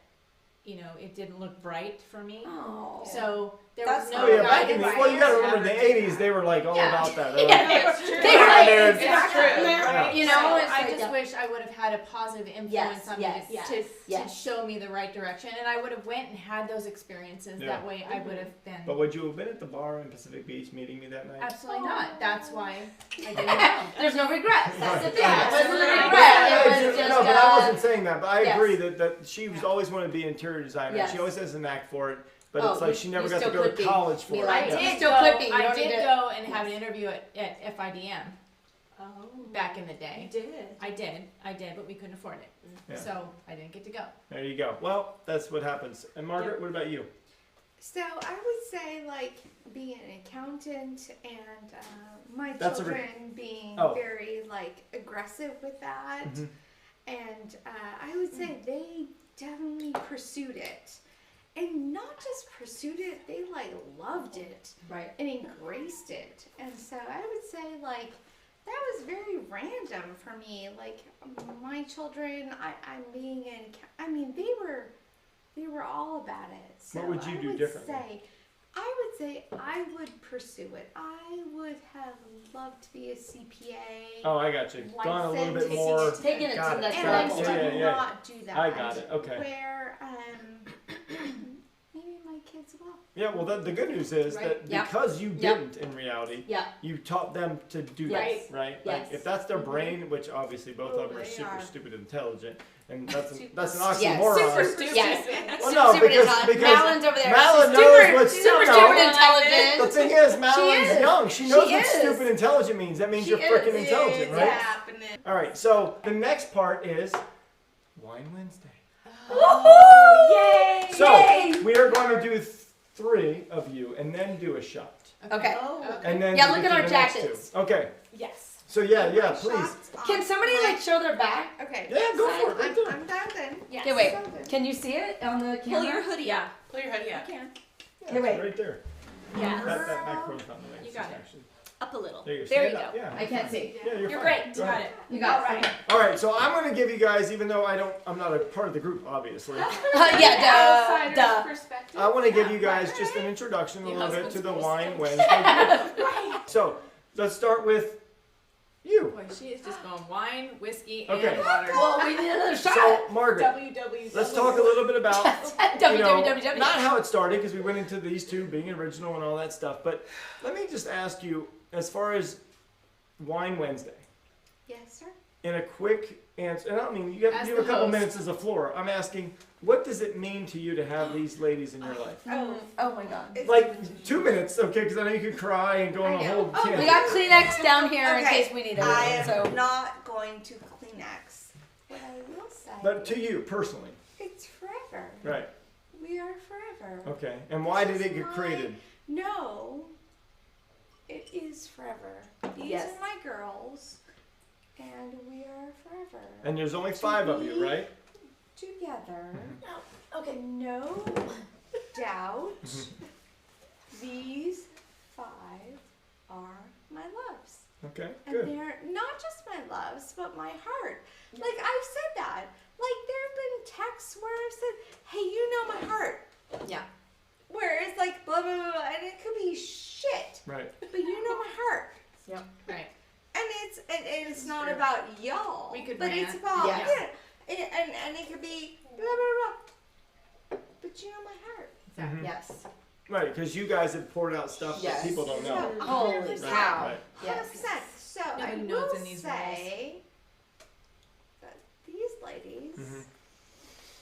you know, it didn't look bright for me. Oh. So there That's was Oh no yeah, back in the, guidance. well, you gotta remember in the '80s they were like all Yeah. about that. They were Yeah. like, It's true. They were like, It's true. Yeah. You know, So it's I like just wish I would have had a positive influence Yes, on yes, me yes, to yes. show me the right direction, and I would have went and had those experiences. Yeah. That way, I would have been. But would you have been at the bar in Pacific Beach meeting me that night? Absolutely not. That's why I didn't go. There's no regrets. That's the thing. Right. It wasn't a Right. regret. It Yeah, was just, no, but I wasn't saying that. But I yes. agree that she was always wanted to be an interior designer. Yes. She always has a knack for it. But Oh, it's like you- she never you got to still go to could be. college for Mila, it. I Yeah. Yeah. did Still go. clipping, you I don't did need to- go and have an interview at FIDM Oh. back in the You day. did. I did, but we couldn't afford it, Yeah. so I didn't get to go. There you go. Well, that's what happens. And Margaret, what about you? So I would say like being an accountant and my That's a children being Oh. very like aggressive with that, Mhm. and I would say they definitely pursued it, and not just pursued it, they like loved it Right. and embraced it, and so I would say like that was very random for me. Like my children, I'm being an I mean they were all about it. So What would you do differently? I would say I would pursue it. I would have loved to be a CPA. Oh, I got you. Gone a little bit Licensed. more. Taking it to Got the it. next And I level. did Yeah. not do that. I got it. Okay. Where maybe my kids will. Yeah, well, the good news is Right. that Yep. because you Yep. didn't in reality, Yeah. you taught them to do Yes. that, right? Yes. Like if that's their brain, which obviously both of them are They super are. stupid intelligent, and that's an Yes. oxymoron. Super stupid. Yes. Well, Super no, stupid because intelligent. Madeleine's over there. Madeline She's knows super, what's super no. stupid The intelligent. thing is, Madeline's is. young. She knows She what is. stupid intelligent means. That means She you're freaking is. intelligent, right? Happening. All right. So the next part is Wine Wednesday. Woohoo! Yay! So Yay! we are going to do 3 of you, and then do a shot, Okay. Oh. and then Yeah, we look get at to our the next 2. jackets. Okay. Yes. So yeah, My please. shots Can on somebody my- like show their back? Okay. Yeah, go for it. Right I'm, there. I'm done then. Yes. Okay, wait. So good. Can you see it on the camera? Pull your hoodie Yeah. up. Pull your hoodie up. You can. Yeah, Okay, wait. Right there. Yes. That microphone's on the way. You got it. Actually. Up a little. There you go. There you Stand up. go. Yeah. I can't see. Yeah, you're You're fine. great. Go Got ahead. it. You got All it. right. All right, so I'm going to give you guys, even though I'm not a part of the group, obviously. Yeah, Outsider's duh. perspective. I want to give you guys just an introduction a Your little bit husband's to the voice. Wine Wednesday. So let's start with you. Boy, she is just going wine, whiskey, Okay. and water. Well, we need another shot. So Margaret, www. let's talk a little bit about www. not how it started because we went into these 2 being original and all that stuff. But let me just ask you, as far as Wine Wednesday, Yes, sir. in a quick answer, and I don't mean you have As a couple the host. minutes as a floor. I'm asking, what does it mean to you to have these ladies in your life? Oh my god. Like 2 minutes, okay? Because I know you could cry and go on a I know. whole Oh, tangent. We got Kleenex down here in Okay. case we need it. I am So not going to Kleenex. What I will say. But to you personally, It's forever. right? We are forever. Okay. And why did it get Mine. created? No, it is forever. These Yes. are my girls, and we are forever. And there's only 5 of you, right? Together. Mm-hmm. Okay, no doubt these 5 are my loves. Okay. And Good. they're not just my loves, but my heart. Like, I've said that. Like, there have been texts where I've said, hey, you know my heart. Yeah. Where it's like, blah, blah, blah, blah, and it could be shit, Right. but you know my heart. Right. And it's not about y'all, We could but rant. it's about, Yes. and it could be blah, blah, blah. But you know my heart. Mhm. Yes. Right, because you guys have poured out stuff Yes. that people don't know. So, Holy 100%. cow. Right. 100%. So I Nobody will knows in these say that these ladies, Mhm.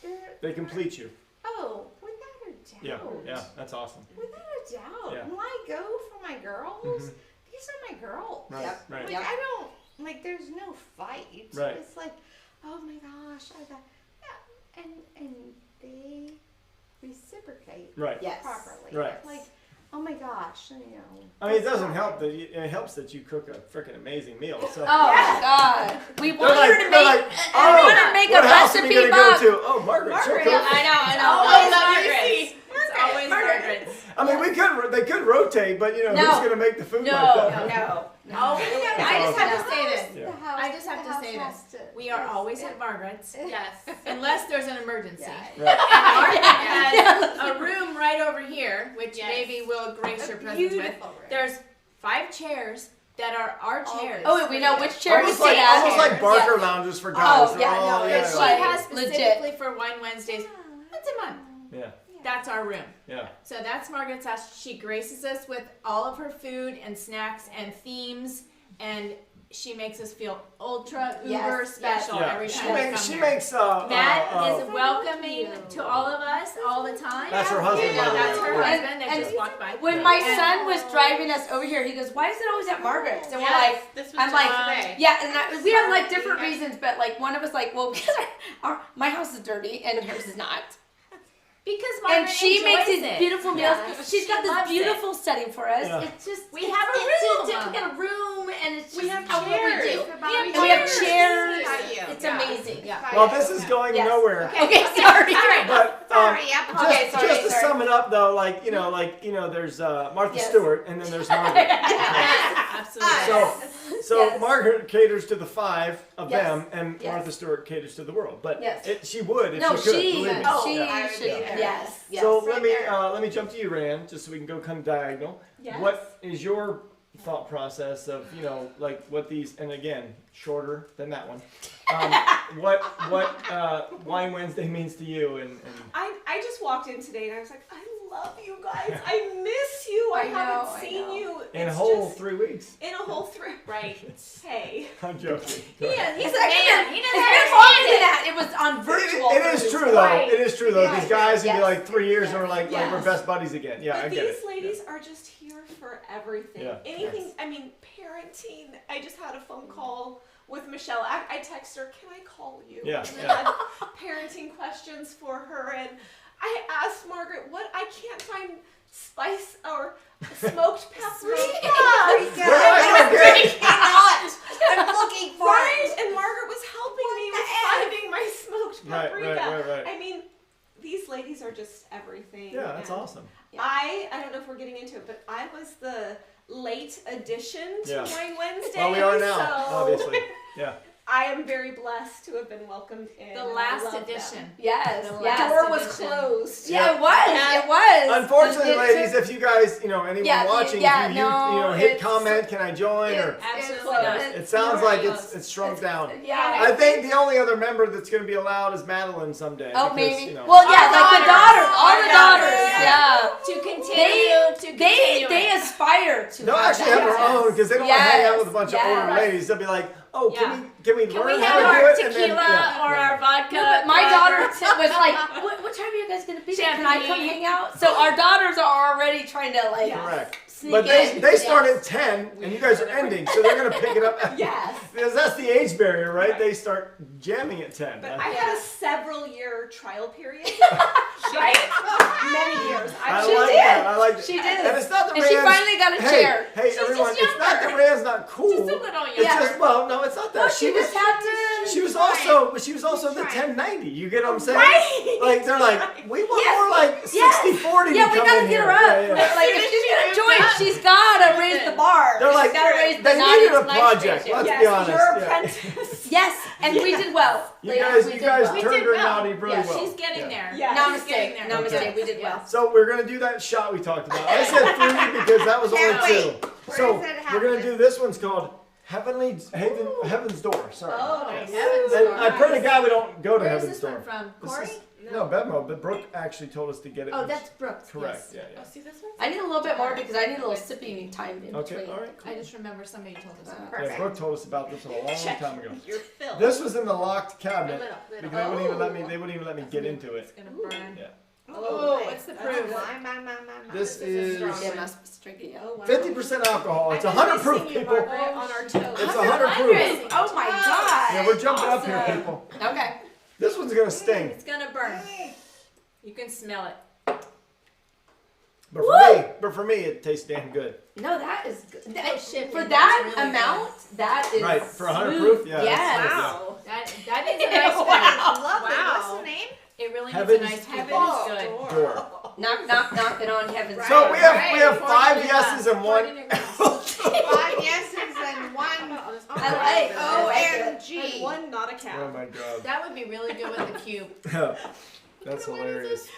they're, They complete you. oh, without a doubt. Yeah. Yeah. That's awesome. Without a doubt. Yeah. When I go for my girls, Mhm. these are my girls. Right. Yep. Right. Like Yep. I don't like. There's no fight. Right. It's like, oh my gosh, I got, yeah, and they reciprocate Right. Yes. properly. Right. Like, oh Oh my gosh, you know. I mean, it doesn't help that it helps that you cook a freaking amazing meal. So Oh my God. We want they're her to make. like, I want her to make what a house are we recipe gonna book. go to? Oh, Margaret. she'll Margaret, cook. I know. Always Margaret's. It's always Margaret. Margaret's. I mean, they could rotate, but you know, No. who's gonna make the food No. like that? No. Oh, I just have to say this. Yeah. I just have to say this. We are always at Margaret's, Yes. unless there's an emergency. Right. And Margaret has a room right over here, which Yes. maybe we'll grace your presence with. Beautiful room. There's 5 chairs that are our chairs. Oh, we know which chair to Almost sit like, at. almost like Barker Yeah. lounges for guys. Oh, They're yeah, all- no, That it's she like- has legit. specifically for Wine Wednesdays once a month. yeah, That's our room. yeah. So that's Margaret's house. She graces us with all of her food and snacks and themes, and she makes us feel ultra uber Yes, special Yeah. every She time we makes. come She here. makes. Matt is welcoming to all of us all the time. That's her husband, Yeah, by the that's way. her Yeah. husband that And- just walked by. When my son was driving us over here, he goes, "Why is it always at Margaret's?" And we're Yes, like, this was I'm just like, today. yeah, and we have like different reasons, but like one of us like, well, because my house is dirty and hers is not, Because Margaret and she enjoys makes these it. beautiful meals. Yes. She's got She this loves beautiful setting for us. Yeah. It's just We have a it's room. We got a room, and it's just We have what we chairs. do. We And we have chairs. chairs. Got you. It's Yeah. amazing. Yeah. Well, this is going Yes. nowhere. Okay, sorry. But Sorry, Okay, sorry, just to sorry. sum it up, though, like you know, there's Martha Yes. Stewart, and then there's Margaret. Absolutely. So Yes. Margaret caters to the 5 of Yes. them, and Yes. Martha Stewart caters to the world. But Yes. she would if No, she could. she believe me. she should. Yeah. Yes, yes. So Right let me jump to you, Rayann, just so we can go kind of diagonal. Yes. What is your thought process of like what these, and again shorter than that one, what Wine Wednesday means to you and I just walked in today and I was like, I love you guys. I miss you. I I know, haven't I seen know. you. in a It's whole just- 3 weeks. in a whole 3. Right. Hey. I'm joking. He's a It's man. He been doesn't longer than that. It was on It virtual. is true though. Right. It is true though. Yes. These guys can be Yes. like 3 years and we're like we're Yes. best buddies again. Yeah, But I get these it. ladies are just here for everything. Yeah. Anything, I mean, parenting. I just had a phone call with Michelle. I text her, can I call you? Yeah, And yeah. had parenting questions for her. And I asked Margaret, what, I can't find spice or smoked paprika. Where do I go get it? I'm looking for Right, it. and Margaret was helping me with finding my smoked Right, paprika. right. I mean, these ladies are just everything. Yeah, that's and awesome. I don't know if we're getting into it, but I was the late addition to Yeah. Wine Wednesday. Well, we are now, so obviously. Yeah. I am very blessed to have been welcomed in. The and I last love them. edition. Yes, The The yes. last door was edition. closed. Yeah, it was. It was. Unfortunately, It ladies, took- if you guys, anyone Yeah, watching, yeah, if you no, hit it's- comment, can I join? Or Absolutely close. not. it sounds like close. it's shrunk down. Yeah. I think the only other member that's going to be allowed is Madeline someday. Oh, because, maybe. Well, yeah, Our like the daughters, all daughters. the Our daughters. daughters. Yeah. To continue. They aspire to. they'll have actually that. have their own because they don't want to hang out with a bunch of Yes, older yes. ladies. They'll be like, oh, Yeah. can we Can learn we how have to our do it? tequila And then, yeah. or our vodka? No, but my whatever? daughter was like, what time are you guys gonna be there? Can I come Champagne. hang out? So our daughters are already trying to like Correct. sneak But in. they start Yes. at 10 and you guys are ending, so they're going to pick it up. Yes. Because that's the age barrier, right? They start jamming at 10. But I had a several-year trial period. Right? Many years. I She like did. that. I like that. She did. And it's not that And she Rand's- finally got a hey, chair. Hey, She's everyone, just it's not that younger. Rand's not cool. Just a little It's younger. just, well, no, it's not that. Well, she just had to. She was also the 1090. You get what I'm saying? Right. Like they're like, we want Yes. more like Yes. 60-40 Yeah, to we come gotta in get here. her up. Yeah, yeah. Like if she's gonna join, she's gotta raise the bar. They're like, she's gotta raise the they needed a nice project. ratio. Let's Yes, be honest. you're Yeah. apprentice. Yes, and we did well. You Ladies, guys, we you did guys well. We turned did her well. naughty really Yeah, well. She's getting Yeah. there. Yeah. She's getting Namaste. there. Namaste. We did well. So we're gonna do that shot we talked about. I said 3 because that was Can't only wait. 2. Where So is it we're gonna happening? do this one's called Heaven's Door. Sorry. Oh, Nice. nice. Heaven's And Door. I pray to God we don't go to Where is Heaven's this one Door. from? This Corey? is- No, Bevmo, but Brooke actually told us to get it. Oh, that's Brooks. correct. Yes. Yeah, Oh, see this one? I need a little bit more because I need a little sipping time in yeah. Okay, between. all right. Cool. I just remember somebody told us about Yeah, Brooke told us about this one a long Check time ago. your fill. This was in the locked cabinet Little. because they wouldn't even let me. They wouldn't even let me get into It's it. gonna burn. Yeah. Oh, what's the That's proof? good. This This is a is strong Yeah, one. must be drinking. Oh, wow. 50% alcohol. It's I'm 100 proof, missing you, people. Margaret, on our toes. It's 100 proof. Oh my god. Yeah, we're jumping up here, Awesome. people. Okay. This one's gonna sting. It's gonna burn. You can smell it. But for me, but for me, it tastes damn good. No, that is good. Oh, shit, For that's that really amount, that is Right, for 100 smooth. proof? Yeah, Yes. that's Wow. That is a nice Wow. finish. Lovely. Wow. What's the name? It really Heaven's gets a nice heaven Door. is good. Door. Knock, knock, knocking on heaven's So door. we have Right, 5 pour it in yeses your and glass, 1. pour it in your glass. 5 yeses and 1 I like O it. and G. And one not a cat. Oh my god. That would be really good with the cube. That's hilarious.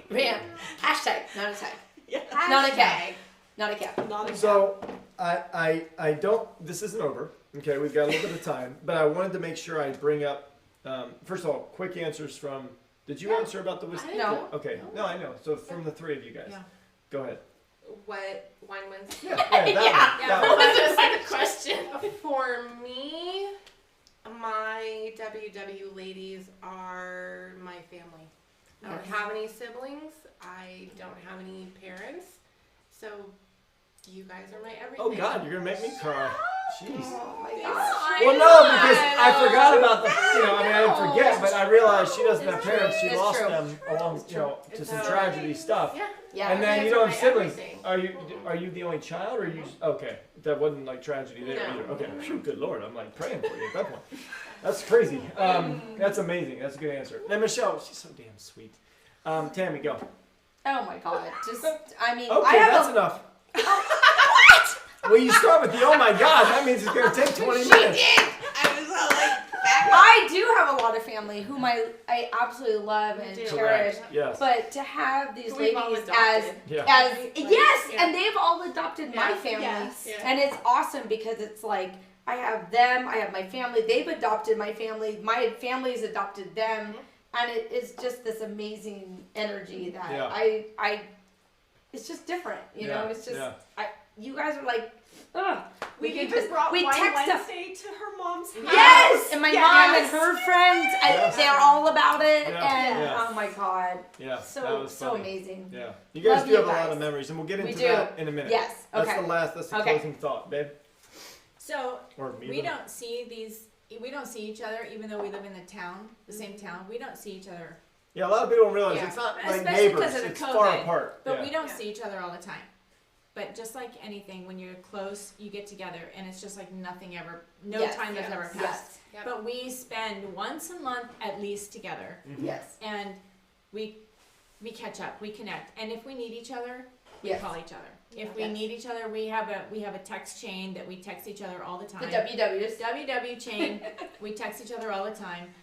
Ram. Hashtag, not a tag. Yeah. Not a cat. Not a cat. Not a cat. So I don't. This isn't over. Okay, we've got a little bit of time, but I wanted to make sure I bring up. First of all, quick answers from. Did you answer about the whiskey? No. Okay. No, I know. So from the 3 of you guys, Yeah. go ahead. What wine Wednesday? Yeah, that one. That one. What was the second question? For me, my WW ladies are my family. I don't have any siblings. I don't have any parents. So you guys are my everything. Oh God, you're gonna make me cry. Jeez. Oh my gosh. Well, no, because I forgot about the. I mean, I didn't forget, but I realized she doesn't have parents. She It's lost true. them along, to It's some true. tragedy stuff. Yeah. Yeah. And then You you guys don't are have my siblings. everything. Are you the only child, or are you? Okay, that wasn't like tragedy there No. either. Okay, phew, good lord, I'm like praying for you at that point. That's crazy. That's amazing. That's a good answer. And Michelle, she's so damn sweet. Tammy, go. Oh my god. Just, I mean, I Okay, have that's a. enough. What? Well, you start with the oh my god. That means it's gonna take 20 She minutes. did. I was all like, back up. I do have a lot of family whom I absolutely love and do. cherish. Correct. Yes. But to have these We've all ladies adopted. Yeah. as Right? yes, Yeah. and they've all adopted my Yeah. family, Yes. Yeah. and it's awesome because it's like I have them, I have my family, they've adopted my family's adopted them, and it is just this amazing energy that Yeah. I it's just different, you know. Yeah, It's just yeah. you guys are like, ugh. We can even just brought we Wine text up. Wednesday to her mom's house. Yes, and my mom and Yes. her friends, Yes. they're all about it, Yeah. and Yeah. oh my god, Yeah. that so was so funny. amazing. Yeah. You guys Love do you have a lot guys. of memories, and we'll get We into do. that in a minute. Yes. That's Okay. that's the Okay. closing thought, babe. So Or me. we don't see each other, even though we live in the same town. We don't see each other, Yeah, a lot of people don't realize Yeah. it's not like Especially neighbors. 'cause of the It's COVID. far apart. but yeah. we don't Yeah. see each other all the time. But just like anything, when you're close, you get together, and it's just like nothing ever, no Yes, time has yes, ever passed. Yes, Yep. But we spend once a month at least together, Mhm. yes, and we catch up, we connect, and if we need each other, we yes. call each other. If we Yes. need each other, we have a text chain that we text each other all the time. The WWs. WW chain, we text each other all the time.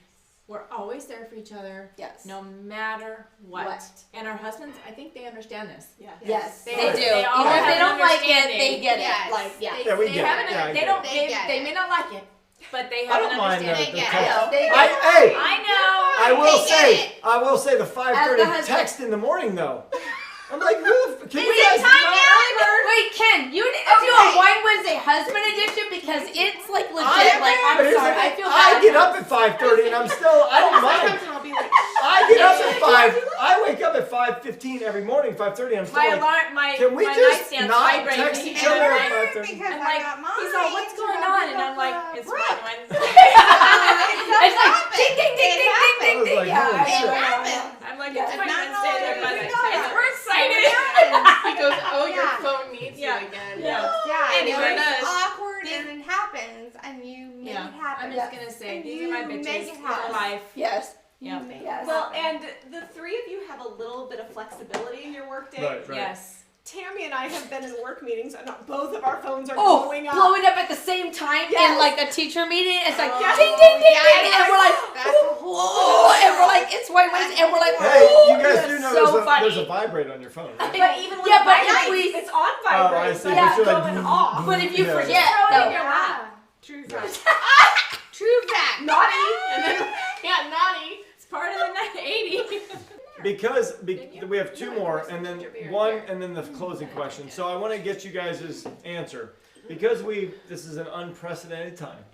We're always there for each other, Yes. no matter what. What? And our husbands, I think they understand this. Yeah. Yes, They they are- do. they all Even if have they an don't like it, they understanding. get Yes. it. Like, yeah. Yeah, we They get haven't. it. Yeah, I they get don't. it. They get They it. may not like it, but they I have don't an mind understanding. They the get text. They I, get hey, I know. I will They say, get it. I will say the 5:30 As the husband- text in the morning though. I'm like, who the can Is you it guys time not- now? Wait, Ken, you need to do a Okay. Wine Wednesday husband edition because it's like legit. I- Like, but I'm here's the sorry, I thing, feel I bad. get up at 5:30 and I'm still, I don't mind. Sometimes I'll be like, I get up at 5. I wake up at 5:15 every morning, 5:30. I'm still My like, alarm, my can we my just nightstand's not vibrating, text each and other I'm at like, 5:30? Because I'm I like, got mine. he's all, what's going on? And I'm like, it's Brooke. Wine Wednesday. It's like ding, ding, ding, ding, ding, ding, I was ding. like, Yeah, holy I shit. know. happened. I'm like, Yeah. it's Wine Not Wednesday. only They're do about we to know say that, that we're excited. he goes, oh, your Yeah. phone needs Yeah. you again. Yeah. Yeah, Anyway. and it's awkward and it happens and you make Yeah. it happen. I'm just gonna say, And these you are my make bitches it for happen. life. Yes, Yeah. You make it yes. Well, happen. and the three of you have a little bit of flexibility in your workday. Right, right. Yes. Tammy and I have been in work meetings, and both of our phones are Oh, blowing up. blowing up at the same time in Yes. like a teacher meeting. It's like Yes. ding, ding, ding, Yes. ding, and we're like, That's oh, and we're like, it's Wine Wednesday, and we're like, Hey, oh, you guys that's do know so funny. there's a vibrate on your phone, right? But even when Yeah, it but if vibrates, we- it's on Oh, I vibrate, see. but Yeah. it's You're like, going off. But if you Yeah. forget, Throwing though, your lap. True fact. True fact. Naughty. And then, yeah, naughty. It's part of the 80. Because we have two more, and then one, and then the closing question. So I want to get you guys' answer because this is an unprecedented time.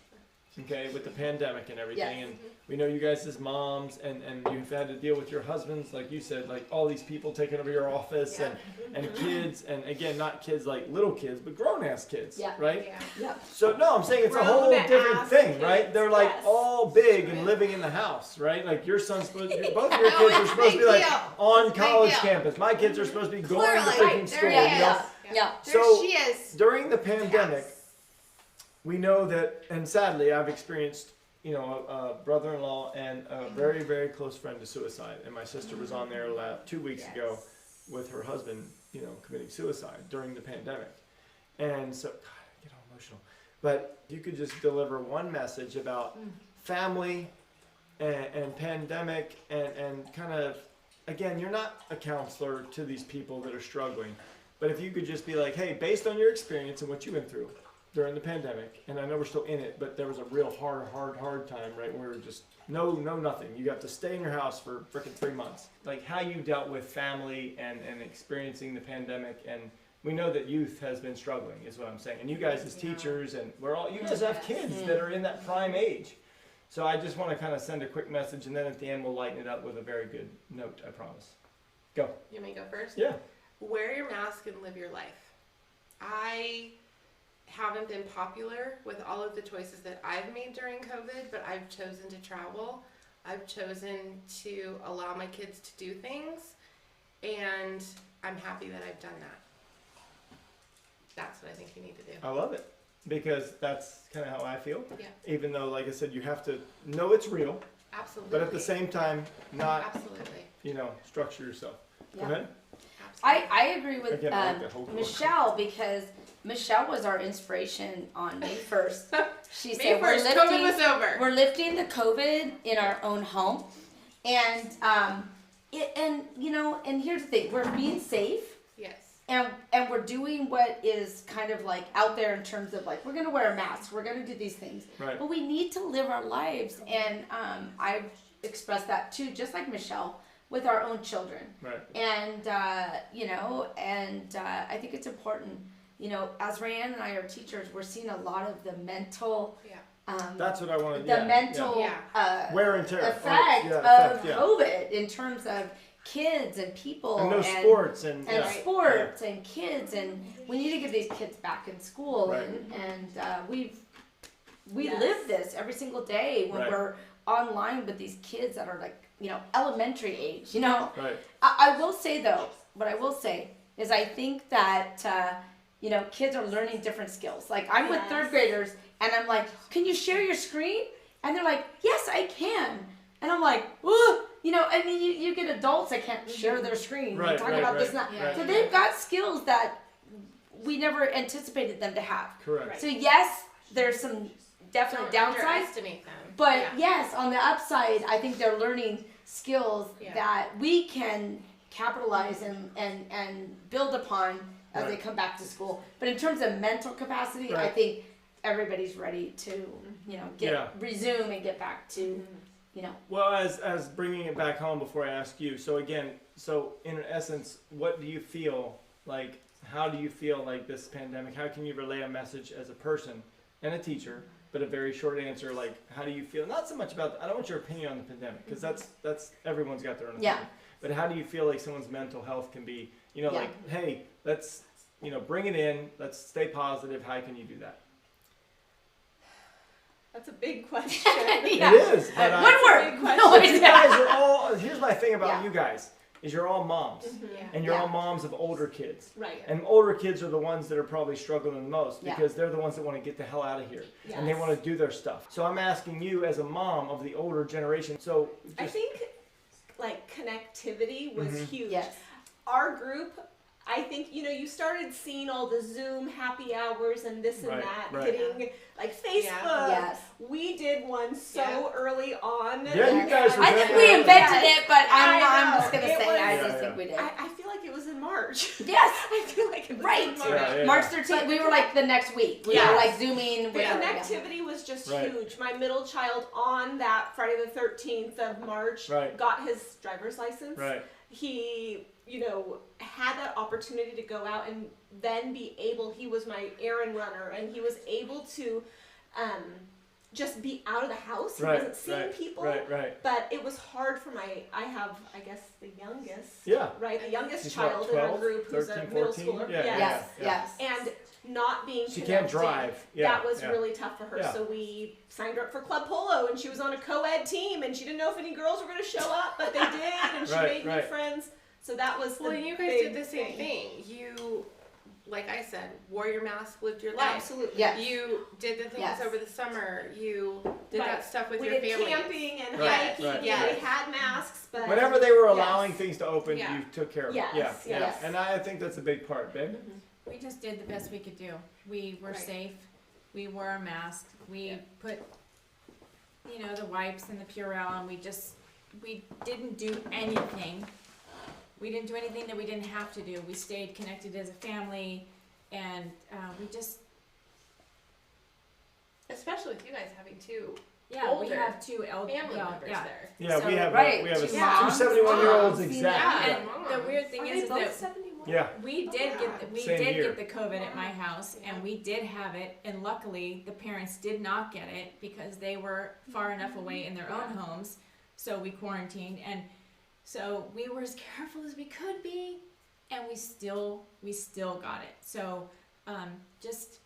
okay, with the pandemic and everything. Yes. And we know you guys as moms, and you've had to deal with your husbands, like you said, like all these people taking over your office and kids, and again, not kids like little kids, but grown-ass kids, Yeah. right? Yeah. Yep. So, no, I'm saying it's a whole different Grown-ass thing, right? kids, They're like yes. all big and living in the house, right? Like your son's supposed to be, both of your Oh, kids are it's a supposed to be big like deal. on It's a big college deal. campus. My kids are supposed to be going to Clearly. freaking There school, he you is. know? Yeah. There So, she is. during the pandemic, we know that, and sadly, I've experienced, you know, a brother-in-law and a very, very close friend to suicide. And my sister was on there 2 weeks ago with her husband, you know, committing suicide during the pandemic. And so, God, I get all emotional. But you could just deliver one message about family and pandemic and kind of, again, you're not a counselor to these people that are struggling. But if you could just be like, hey, based on your experience and what you went through during the pandemic, and I know we're still in it, but there was a real hard time, right? Where we were just no nothing. You got to stay in your house for frickin' 3 months. Like how you dealt with family and experiencing the pandemic, and we know that youth has been struggling, is what I'm saying. And you guys as teachers, and you guys have kids that are in that prime age. So I just want to kind of send a quick message, and then at the end we'll lighten it up with a very good note, I promise. Go. You may go first? Yeah. Wear your mask and live your life. I haven't been popular with all of the choices that I've made during COVID, but I've chosen to travel. I've chosen to allow my kids to do things, and I'm happy that I've done that. That's what I think you need to do. I love it, because that's kind of how I feel. Yeah. Even though, like I said, you have to know it's real, Absolutely. but at the same time, not, Absolutely. you know, structure yourself. Yeah. Go ahead. Absolutely. I agree with Again, I like that whole Michelle, because Michelle was our inspiration on May 1st. She May said 1st, COVID was over. we're lifting the COVID in our own home, and you know, and here's the thing: we're being safe, Yes. and we're doing what is kind of like out there in terms of like we're gonna wear a mask, we're gonna do these things, Right. but we need to live our lives, and I've expressed that too, just like Michelle, with our own children. Right. And, you know, and I think it's important, you know, as Rayann and I are teachers, we're seeing a lot of the mental, Yeah. That's what I want to. the mental Yeah. wear and tear. effect Effect, of yeah. COVID in terms of kids and people And no sports and and yeah. sports and kids, and we need to get these kids back in school, Right. and we Yes. live this every single day when Right. we're online with these kids that are like, you know, elementary age, you know. Right. I will say though, what I will say is I think that you know, kids are learning different skills. Like I'm with Yes. third graders, and I'm like, "Can you share your screen?" And they're like, "Yes, I can." And I'm like, "Ooh," you know. I mean, you get adults that can't share their screen. Right, They talk right, about this right, and that. right. So they've got skills that we never anticipated them to have. Correct. So yes, there's some definitely Don't downsides. underestimate them. But Yeah. yes, on the upside, I think they're learning skills Yeah. that we can capitalize and build upon as they Right. come back to school. But in terms of mental capacity, I Right. think everybody's ready to, you know, Yeah. resume and get back to, you know. Well, as bringing it back home before I ask you. So again, so in essence, what do you feel like? How do you feel like this pandemic? How can you relay a message as a person and a teacher? But a very short answer, like, how do you feel? Not so much about, I don't want your opinion on the pandemic, because that's everyone's got their own opinion. Yeah. But how do you feel like someone's mental health can be, you know, Yeah. like, hey, let's, you know, bring it in, let's stay positive. How can you do that? That's a big question. Yeah. It is. But One word. Big No, question. you guys are all, here's my thing about Yeah. you guys, is you're all moms. Yeah. And you're Yeah. all moms of older kids. Right. And older kids are the ones that are probably struggling the most Yeah. because they're the ones that want to get the hell out of here. And they Yes. want to do their stuff. So I'm asking you as a mom of the older generation. So I just, think like connectivity was Mhm. huge. Yes. Our group, I think, you know, you started seeing all the Zoom happy hours and this and Right, that, right. hitting like Facebook. Yes. We did one so Yeah. early on. Yeah, you guys were I think definitely- we invented Yes. it, but I'm I just know. gonna It say I was- just Yeah, think we did. I feel like it was in March. Yes. I feel like it was Right. in March. Yeah. March 13th, we were like the next week. We Yes. were like zooming. The whatever, yeah. connectivity was just Right. huge. My middle child on that Friday the 13th of March Right. got his driver's license. Right. He, you know, had that opportunity to go out and then be able, he was my errand runner, and he was able to just be out of the house. He Right, wasn't seeing people. Right. But it was hard for I have, I guess, the youngest. Yeah. Right, the youngest She's child what, in our 12, group who's 13, a middle 14? schooler. Yeah, Yes, yeah. yes. And not being She connected, can't drive. Yeah. that was yeah. really tough for her. Yeah. So we signed her up for club polo, and she was on a co-ed team, and she didn't know if any girls were going to show up, but they did, and she made new friends. So that was Well, the you guys big did the same thing. You, like I said, wore your mask, lived your life. Absolutely. Yeah. You did the things Yes. over the summer. You did Right. that stuff with We your did family. camping and Right, hiking, right, and right. we had masks, but Whenever they were Yes. allowing things to open, Yeah. you took care of Yes, it. Yeah, yeah. yes. And I think that's a big part, babe. We just did the best we could do. We were Right. safe. We wore our masks. We Yeah. put, the wipes and the Purell, and we didn't do anything. We didn't do anything that we didn't have to do. We stayed connected as a family, and we just, Especially with you guys having two we Older have two elderly, family members there. Yeah, So, we have right, we have two two moms. 71-year-olds Moms. exact. Yeah. And the weird thing Are is they both that 71? Yeah. we did Same year. get the COVID at my house, and we did have it, and luckily the parents did not get it because they were far enough away in their own homes, so we quarantined, and so we were as careful as we could be, and we still got it. So just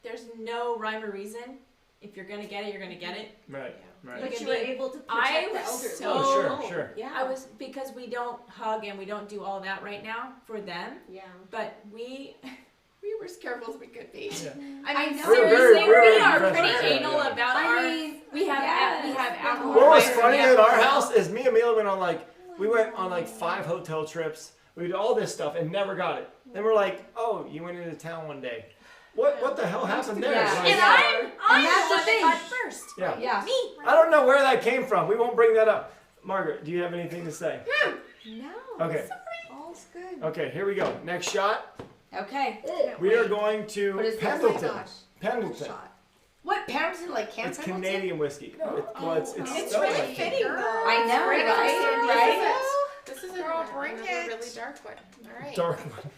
there's no rhyme or reason. If you're gonna get it, you're gonna get it. Right. Right. But can you were be- able to I protect the was elderly. so- Oh, sure. Yeah. Because we don't hug and we don't do all that right now for them, Yeah. but we were as careful as we could be. Yeah. I mean, know. seriously, We're we very are professional. pretty Yeah, anal yeah. about I our. mean, We have yes. alcohol. What was wipes, funny we have at our alcohol. house is me and Mila went on like 5 hotel trips. We did all this stuff and never got it. Then we're like, oh, you went into town one day. What the hell happened there? Yeah. Like, And I'm that's the the one thing. that got first. yeah. Yeah. I don't know where that came from. We won't bring that up. Margaret, do you have anything to say? No. Okay. All's good. Okay, here we go. Next shot. Okay. We are going to What is this? Pendleton. Oh my gosh. Pendleton. Shot. What, Pendleton, like Camp It's Pendleton? Canadian whiskey. It's It's so really like- fitting though. I know, It's right? right? This is Girl, another bring it. really dark one. All right. dark one.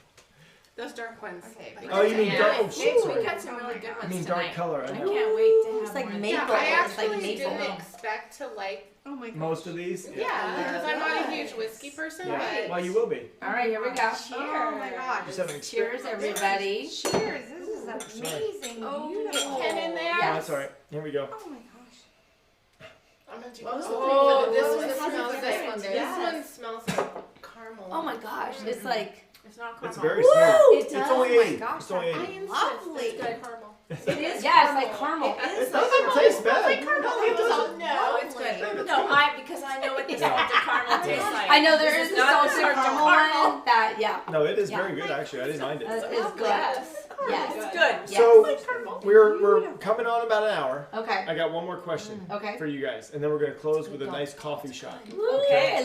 Those dark ones. Okay. Oh, you mean Yeah. dark? Oh, Maybe sorry. we got some really good I ones mean dark tonight. color. I I can't know. wait to have It's like more. maple. Yeah, I It's like actually maple. didn't expect to like. Oh my gosh. Most of these. Yeah, because I'm not a huge whiskey person, Yeah. but Well, you will be. All right, here we go. Oh my gosh. Just having Cheers, everybody. Cheers. This is amazing. Oh, Beautiful. Pen in there. Oh, Yeah. that's all right. Here we go. Oh my gosh. I'm gonna do Oh, this this one one smells has this it. one. This Yes. one smells like caramel. Oh my gosh, it's like, It's not It's caramel. very smooth. it It's does. only Oh my 80. gosh, It's only 80. I Lovely. It's good caramel. It is. Yeah, it's like caramel. It is It like doesn't caramel. taste bad. No, it doesn't. No, it's good. No, because I know what the salted caramel tastes like. I know there This is the not salted caramel one that, yeah, No, it is Yeah. very good actually. I didn't mind it. that is good. Yes. Yes. It's good. Yes. So we're coming on about an hour. Okay, I got one more question okay. for you guys, and then we're gonna close with a nice coffee shot. Okay, I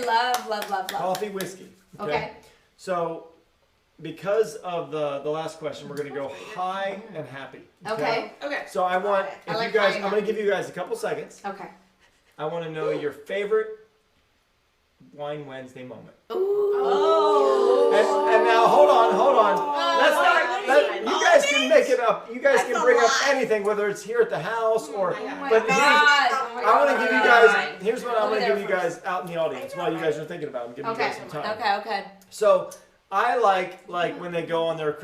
love. Coffee whiskey. Okay. So because of the last question, we're gonna go high and happy. Okay, Okay. So I want I if like you guys, high and I'm gonna happy. give you guys a couple seconds. okay. I want to know your favorite Wine Wednesday moment. Ooh. And now hold on. Let's wait, not. You guys can make it up. You guys That's can a bring up lot. anything, whether it's here at the house or. Oh my But here's, I want to give you guys. Here's what I'm Over going to there give you guys out in the audience while you guys are thinking about it. Give you Okay, guys some time. okay. So I like when they go on their.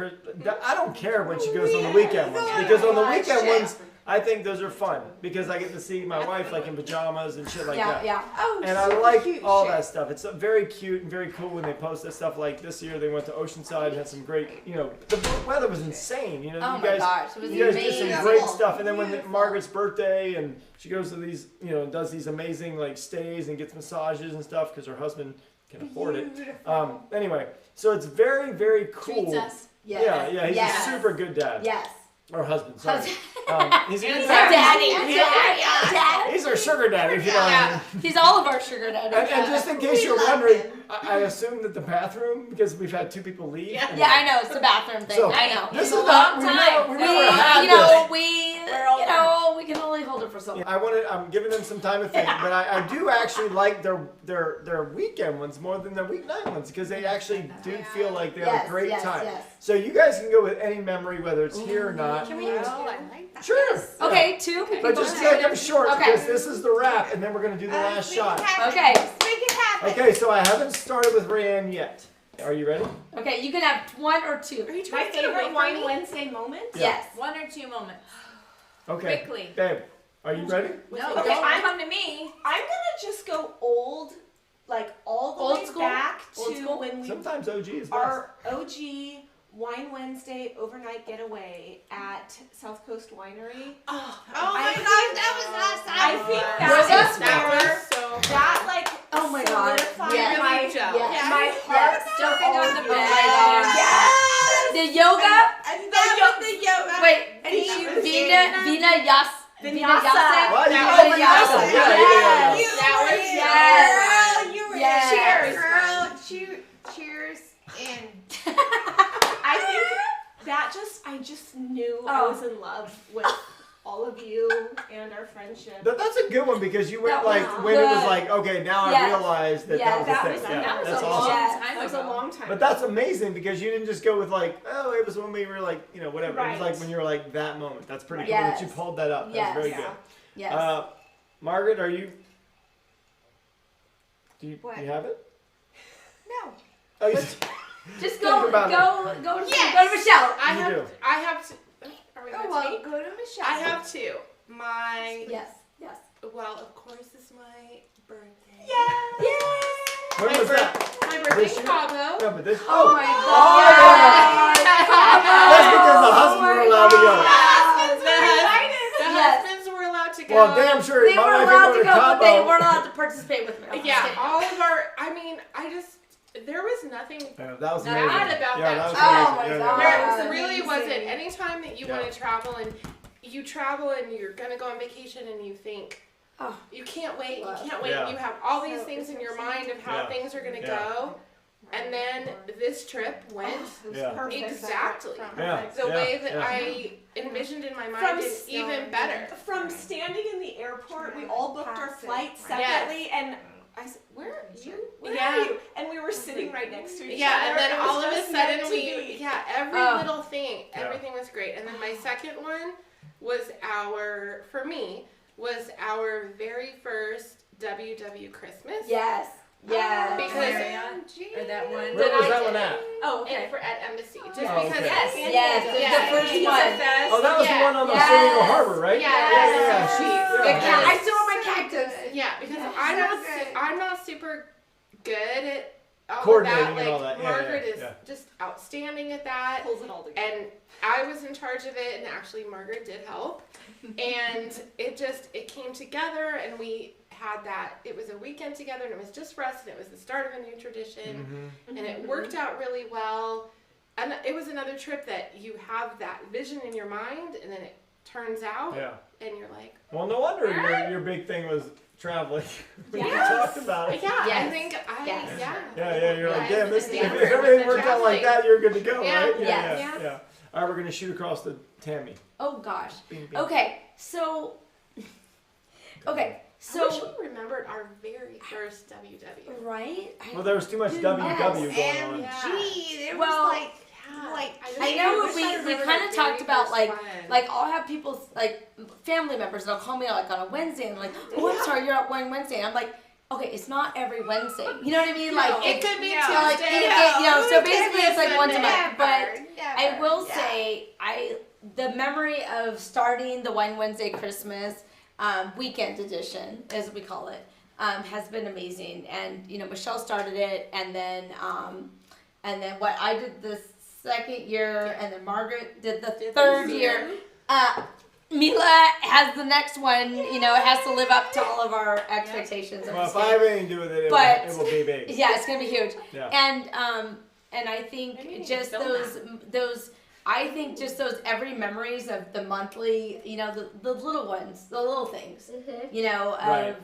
I don't care when she goes on the weekend ones because on the weekend ones I think those are fun because I get to see my wife like in pajamas and shit like Yeah, that. yeah. Oh, And I super like cute all shit. that stuff. It's very cute and very cool when they post that stuff. Like this year, they went to Oceanside and had some great. The weather was insane. Oh you my guys, gosh, it was you guys amazing. did some great stuff. And then when Beautiful. Margaret's birthday, and she goes to these, does these amazing like stays and gets massages and stuff because her husband can afford it. Beautiful. Anyway, so it's very, very cool. Treats us. Yes. Yeah, he's yes. a super good dad. Yes. Or husband, sorry. He's a good He's dad. our daddy. Dad. He's our sugar daddy, if you know what I mean. He's all of our sugar daddies. And just in case you're wondering, I assume that the bathroom, because we've had 2 people leave. Yeah. and- Yeah, I know it's the bathroom thing. So, I know. This It's is a not. long We time. never had this. We can only hold it for so long. I'm giving them some time to think, but I do actually like their weekend ones more than their weeknight ones because they actually do feel like they have a great time. Yes. So you guys can go with any memory, whether it's here or not. Can we? Oh, I like that. Sure. Okay, 2 people. But just make them short Okay. because this is the wrap, and then we're gonna do the last shot. Okay. Let's make it happen. Okay, so I haven't started with Rayann yet. Are you ready? Okay, you can have 1 or 2. Are you My trying to get away favorite from Wine me? Wednesday moment. Yes. 1 or 2 moments. Okay. Quickly. Babe, are you ready? No, Okay, don't I'm- come to me. I'm gonna just go old, like all the Old way school? back Old to school? when we Sometimes OG is best. our OG Wine Wednesday overnight getaway at South Coast Winery. Oh, Oh my I gosh, think- that was awesome. I think Was that that is was so that like Oh my God. solidified Yes. my Really jealous. Yes. my Yes. heart Jumping on the Oh my bed. God. Yes. The yoga. And that was the yoga. Wait, And she was Vina Yas. Vinyasa. Well, you That go was with awesome. Yasa. Yeah. You That were was it, yes. girl. You were Yes. it. Cheers. Girl. Cheers. And I think that I just knew I Oh. was in love with all of you and our friendship. That's a good one because you went That was like when it was good. like, okay, now Yes. I realized that Yes. that was That the was- thing. Yeah, that was that's a awesome. long Yes. time That was a ago. long time. But that's amazing because you didn't just go with like, oh, it was when we were like, whatever. It was Right. like when you were like that moment. That's pretty cool Yes. that you pulled that up. Yes. That's very Yeah. good. Yes. Margaret, are you? Do you What? have it? no. Oh, you, Just think go about it. go to Yes. go to Michelle. You do. I have to. Are we Oh, going well, to go to Michelle. I have 2. My Yes. Yes. well, of course, it's my birthday. When My was birth- that? My birthday This in year? Cabo. No, but this. Oh my Oh, God. yeah. That's because the husbands were allowed to go. The Yes. husbands were allowed to go. Well, damn sure. They my were wife allowed would to go go, to but they Cabo. weren't allowed to participate with me. I'm Yeah, just all of our. I mean, there was nothing Yeah, that was bad amazing. about Yeah, that. was trip. Oh amazing. my Yeah, God. yeah, There yeah. really Amazing. wasn't. Anytime that you Yeah. want to travel and you travel and you're gonna go on vacation and you think Oh. you can't wait, Love. you can't wait. Yeah. You have all these So things in your it's mind of how Yeah. things are gonna Yeah. go, and then this trip went Yeah. Perfect. exactly Yeah. the way that yeah. I envisioned in my mind, From and even better. From standing in the airport, we all booked our Passive. flights Yes. separately, and I said, "Where are you? Where Yeah. are you?" And we were sitting right next to each other. Yeah, and then It was all of a just meant sudden to we, be. every Oh. little thing, Yeah. everything was great. And then my second one was for me, was our very first WW Christmas. Yes. Yes. Because Or that one. Where That was I that one did. at? Oh, and okay. at Embassy, just Oh, because. okay. Yes. Yes. Yes. It was Yeah. the first Pizza one. Fest. Oh, that was Yeah. the one on the Yes. San Diego Harbor, right? Yeah. yeah. Yeah. Good Yeah. cat. I still want my cactus. Yeah, because Yeah. I'm So not good. I'm not super good at all of Coordinating that. and Like all that. Yeah, Margaret yeah, is yeah. just outstanding at that. Pulls it all together. And I was in charge of it, and actually Margaret did help. And it came together, and we had that. It was a weekend together, and it was just for us, and it was the start of a new tradition, Mhm. and it worked out really well. And it was another trip that you have that vision in your mind, and then it turns out, Yeah. and you're like, Well, no wonder Right? your big thing was traveling. We Yes. talked about it. yeah, I Yes. think Yes. Yeah, you're like, Yeah, damn, this, and if the everything effort, worked the out like traveling. that, you're good to go, Yeah. right? Yes. Yeah. All right, we're going to shoot across to Tammy. Oh gosh. Bing, bing. Okay. So. Okay. I wish So. we remembered our very first WW. Right. Well, there was too much WW going on. OMG, there Well, was like I know we kind of talked about like I'll have people like family members that'll call me like on a Wednesday and like, oh, I'm sorry, you're at one Wednesday. And I'm like, okay, it's not every Wednesday. You know what I mean? Like it could be No, like Tuesday. so basically it's like once a month. But I Never. will Yeah. say the memory of starting the Wine Wednesday Christmas weekend edition, as we call it, has been amazing. And Michelle started it, and then what I did the second year, and then Margaret did the third year. Mila has the next one. It has to live up to all of our expectations. Well, if I have anything to do with it, But- it will be big. Yeah, it's gonna be huge. Yeah. And I think Maybe you need just to film those I think just those every memories of the monthly, the little ones, the little things, Mm-hmm. of Right.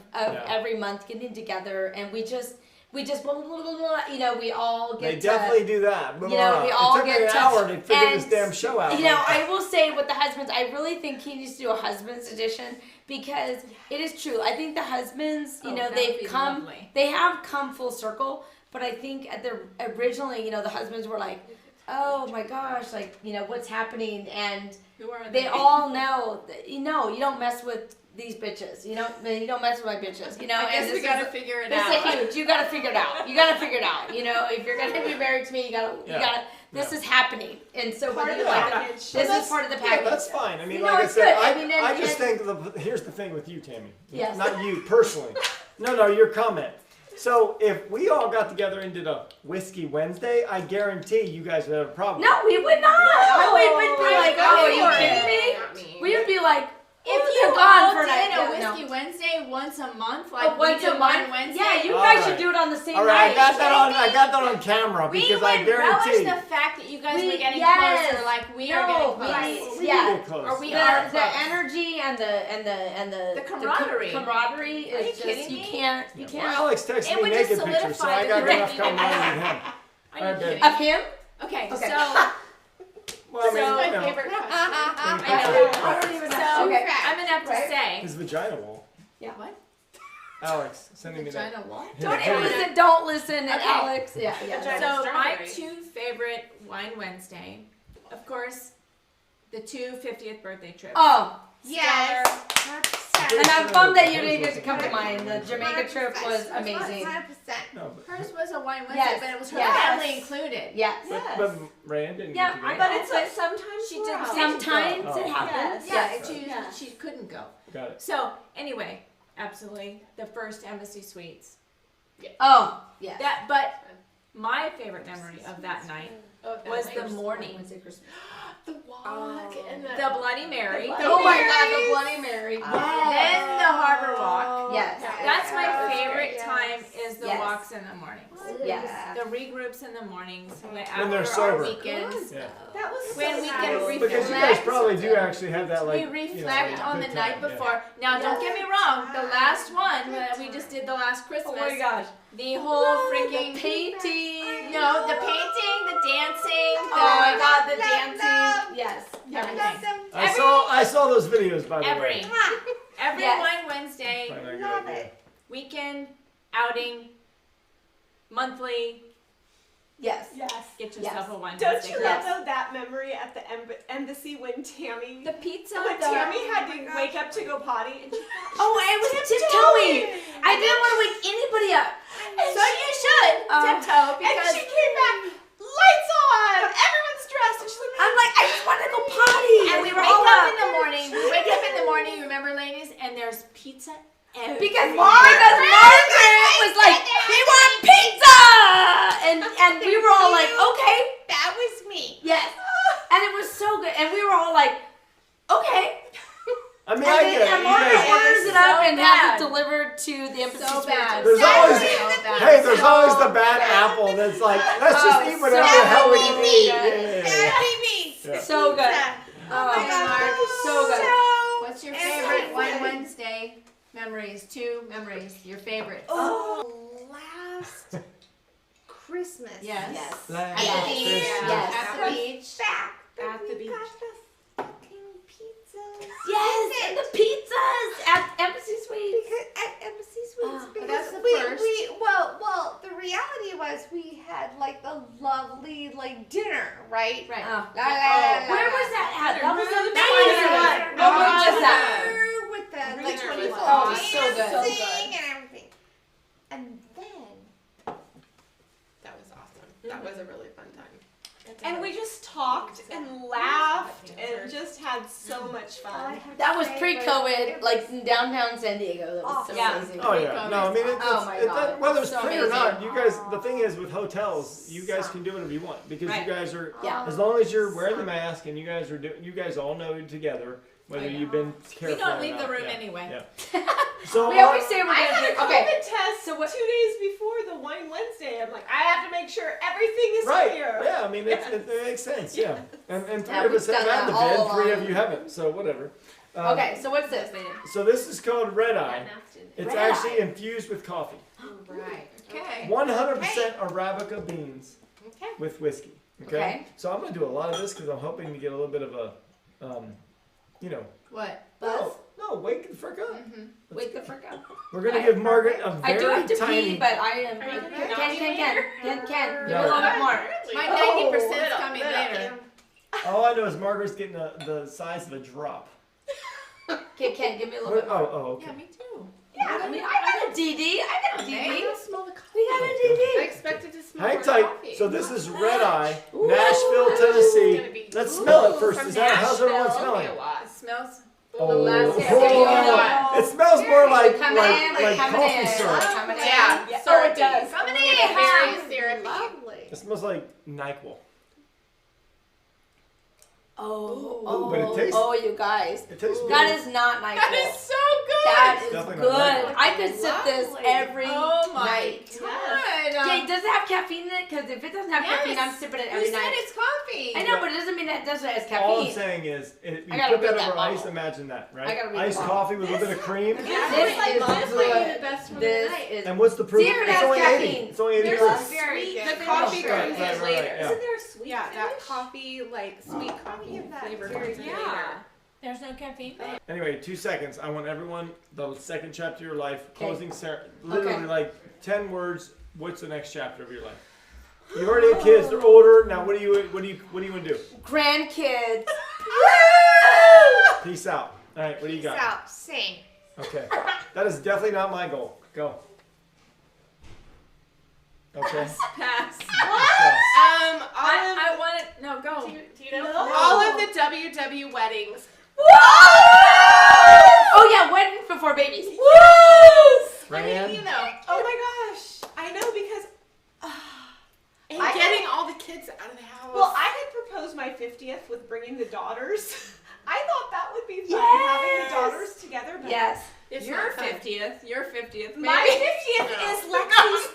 every month getting together, and we just we just blah, blah, blah, blah, blah, you know, we all They get definitely do that. you know, we all it took me get an to- hour to figure this and, damn show out. You know, I will say with the husbands, I really think he needs to do a husbands edition because it is true. I think the husbands, you know, that would they've be come, lovely. they have come full circle. But I think at the originally, you know, the husbands were like, oh my gosh, like, you know, what's happening? And Who are they all know, that, you know, you don't mess with these bitches. You don't mess with my bitches. You know, I guess and we this gotta is- figure it This out. is huge. You gotta figure it out. You gotta figure it out. You know, if you're gonna be married to me, you gotta. This is happening, and so Part whether of you the like it, package. this That's- is part of the Yeah, package. that's fine. I mean, You know, like I it's said, good. I mean, I and- just and- think here's the thing with you, Tammy. Yes. Not you personally. No, your comment. So if we all got together and did a Whiskey Wednesday, I guarantee you guys would have a problem. No, we would not. We would be like, go oh, are you for kidding it. me? Not me. We would be like, If oh, you they're gone all for a night. did a Yeah, no. Whiskey Wednesday once a month, Oh, like once we do a month. one Wednesday, Yeah, you All guys right. should do it on the same All right, night. I got that on camera we because would I guarantee. relish the fact that you guys We- were getting yes. closer, like we No, are getting we- close. We yeah. get close. Or we The, are the close. energy and the camaraderie. camaraderie Are you is just kidding you me? can't Well, can't Alex texted It me would just naked pictures, so I solidify got the enough camaraderie with him. Are you Alright, kidding? of him. Okay, Okay. so Well, I mean, So, you My know, favorite question. I don't even know. know. So Okay. I'm gonna have to Right. say, his vagina wall. what? Alex, sending me that. Vagina what? His Don't vagina. listen. Don't listen. And Okay. Alex. Yeah. Vagina. So my Strawberry. two favorite Wine Wednesday, of course, the two 50th birthday trips. Oh, Yes. and I'm bummed that you didn't get to come to mine. The Jamaica trip was amazing. 100%. No, Hers was a Wine Wednesday, Yes. but it was her Yes. family included. Yes. but Rayann didn't Yeah, get to go. But it's like sometimes She we're did out. Sometimes Oh. it happens. Yeah, Yes. she couldn't go. Got it. So anyway, absolutely, the first Embassy Suites. Oh, yeah. That, but my favorite memory of that night Oh, that was night. the morning. The walk and The Bloody Mary. Oh my God, the Bloody Mary. Then the Harbor Walk. Yes. That's my That was favorite great. time is the Yes. walks in the mornings. Yes. The regroups in the mornings When after they're our sober. weekends. Yeah. That was When so we nice. can Because you guys reflect. probably do actually have that like. We reflect on the good night time, yeah. before. Now, don't get me wrong. The last one that we just did the last Christmas. Oh my gosh. The whole freaking Painting. No, the painting, the dancing. Oh my God, the Love, dancing. love. Yes. Everything. I saw those videos by the way. Every Yes. Wine Wednesday, Probably not a good Love idea. it. weekend, outing, monthly. Yes. Yes. Get yourself Yes. a Wine Don't Wednesday. you Yes. love though that memory at the embassy when Tammy The pizza. when the- Tammy had to wake up to go potty and she Oh, I was tiptoeing. I didn't want to wake anybody up. So you should tiptoe and because she came back, lights on, everyone's dressed, and she's like, I'm like, I just wanted to go potty. and we were wake all up up. in the morning. We wake up in the morning. Remember, ladies, and there's pizza. Because Margaret was like, we want pizza, and we were all like, okay, That was me. yes, and it was so good, and we were all like, okay, I mean, and I then get it. and You Margaret guys, orders it up So and has bad. it delivered to the embassy. So suite. bad. There's So always- bad. hey, there's So always the bad bad. apple that's like, let's just Oh, eat whatever so the hell we good. can eat. Yeah, yeah, yeah. That was me. Yeah. So good. Pizza. Oh my God. so good. What's your And favorite so Wine good. Wednesday memories? 2 memories. Your favorite. Oh, last Christmas. Yes. Yes. Last Yes. beach. Christmas. Yes. At the beach. Back. At the we beach. got the fucking pizzas. Yes, and the pizzas at Embassy Suites. Because at Embassy Suites, Oh, because that's the we, first. well, the reality was we had like the lovely like dinner, right? Right. Oh. La, la, la, la, Where la. was that at? That was the That was the 21. one. No, where was that? Dinner with the like Dinner was people Oh, so good. dancing and everything. And then That was awesome. That was a really fun time. and we just talked and laughed and just had so much all I fun. have to That was say pre-COVID, was- like in downtown San Diego. That was so Yeah. amazing. Oh yeah, no, I mean Oh, my it's God. whether it's So free or amazing. not, you guys. The thing is with hotels, you guys can do whatever you want because Right. you guys are Yeah. as long as you're wearing the mask and you guys are you guys all know together whether Oh, yeah. you've been careful. We don't or leave the not. room Yeah. anyway. Yeah. So We always say we're I gonna had a do. COVID Okay. test So what- 2 days before the Wine Wednesday. I'm like, I have to make sure everything is right, clear. yeah, I mean it makes sense, yeah. And 3 Yeah, of we've us have done had the that all bid, 3 of along. you haven't, so whatever. Okay, so what's this? So this is called Red Eye. It's Red actually Eye. infused with coffee. Right. Okay. 100% Arabica beans Okay. with whiskey. Okay? Okay. So I'm going to do a lot of this because I'm hoping to get a little bit of a, you know. What? Buzz? No, wake the frick up. Wake the frick up. We're going to give Margaret a I do very have to tiny. pee, but I am. Are you gonna Ken, naughty give me a No. little bit more. My Oh, 90% is coming later. All I know is Margaret's getting the size of a drop. Okay, Ken, give me a little bit more. Oh, okay. Yeah, me too. Yeah, I mean, I got a DD. I got a Okay. DD. Don't smell the coffee. We got a I DD. expected to smell Hang more tight. coffee. So this is Red Eye, Ooh. Nashville, It's Tennessee. gonna be- Let's smell it Ooh, first. from Is that how's everyone Nashville. smelling? It'll be a lot. It smells. Oh, The last Yeah. oh, it smells more like Coming in, like coming coffee in. syrup. Coming in. Yeah, Yeah. syrupy. Oh, it does. Coming It's in. very syrupy. Lovely. It smells like NyQuil. Oh, but it tastes- oh, you guys. It tastes good. That is not NyQuil. That is so good. That is Definitely not good. NyQuil. I could sip this Lovely. every Oh my night. god. Jay, does it have caffeine in it? Because if it doesn't have Yes. caffeine, I'm sipping it You every said night. it's coffee. I know, but it doesn't mean that it doesn't have All I'm caffeine. saying is, you I gotta put that read that over ice. bottle. Imagine that, I right? gotta read Iced the coffee with a little bit of cream. This This is might be good. the best one This tonight. is. And what's the proof? See if it It's has only caffeine. 80. It's only 80 There's proof. a very The good coffee Right, comes right, in right, later. yeah. Isn't there a sweet Yeah, that finish? coffee, like sweet coffee give that flavor very comes in later. Yeah. There's no caffeine. Anyway, 2 seconds. I want everyone, the second chapter of your life, Okay. closing, literally Okay. like 10 words. What's the next chapter of your life? You already have kids. They're older. Now, what do you want to do? Grandkids. Peace out. All right, what do you got? Out. Sing. Okay. That is definitely not my goal. Go. Okay. Pass. I want it. No, go. Do you know? No. All of the WW weddings. Oh yeah, wedding before babies. Rayann? You know. Oh my gosh. I know because And I getting all the kids out of the house. well, I had proposed my 50th with bringing the daughters. I thought that would be fun having the daughters together. But Yes. It's Your not fun. 50th. Your 50th. My 50th is Lexi's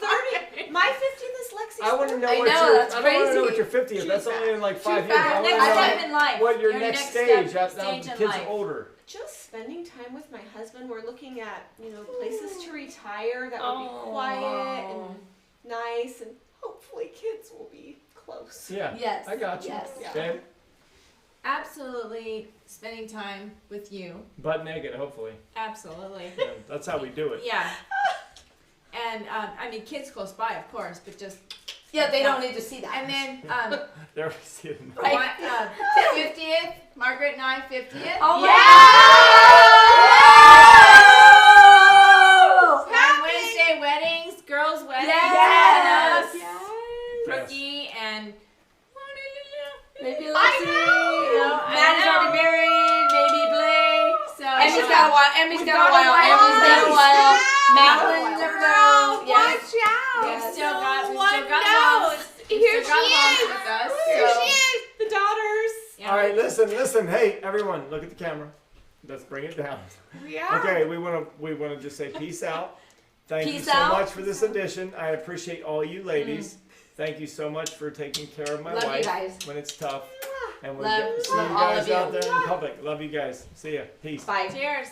30. My 50th is Lexi's 30. I want to know I what know, your. that's I don't want to know what crazy. your 50th. That's only in like 5 years. fast. I want Next to step know in life. what your Your next next stage. step- Now stage the in kids life. are older. Just spending time with my husband. We're looking at, places to retire that would be Oh. quiet and nice, and hopefully kids will be close. Yeah. Yes. I got you. Yes. Yeah. Okay. Absolutely spending time with you. Butt naked, hopefully. Absolutely. Yeah, that's how we do it. Yeah. And I mean, kids close by, of course, but just Yeah, they don't need to see that. and then There we see it. Right. 50th, Margaret and I 50th. Oh my God! On Wednesday weddings, girls' weddings. Yes. and us, Brookie and Maybe know, Lexi. Maddie's I know. already married. Maybe Blake. So Emmy's got a while. Emmy's got a while. Emmy's got a while. Madeline never know. Yes. Watch out. We've still got one moms. knows. We've Here still got she moms is. with us. Here so, she is. The daughters. yeah, All right, listen. Hey, everyone, look at the camera. Let's bring it down. Yeah. Okay, we want to just say peace out. Thank you Peace so out. much for this edition. I appreciate all you ladies. Thank you so much for taking care of my Love you wife guys. when it's tough. And we'll Love see you all guys of you. out there in public. Love you guys. See ya. Peace. Bye. cheers.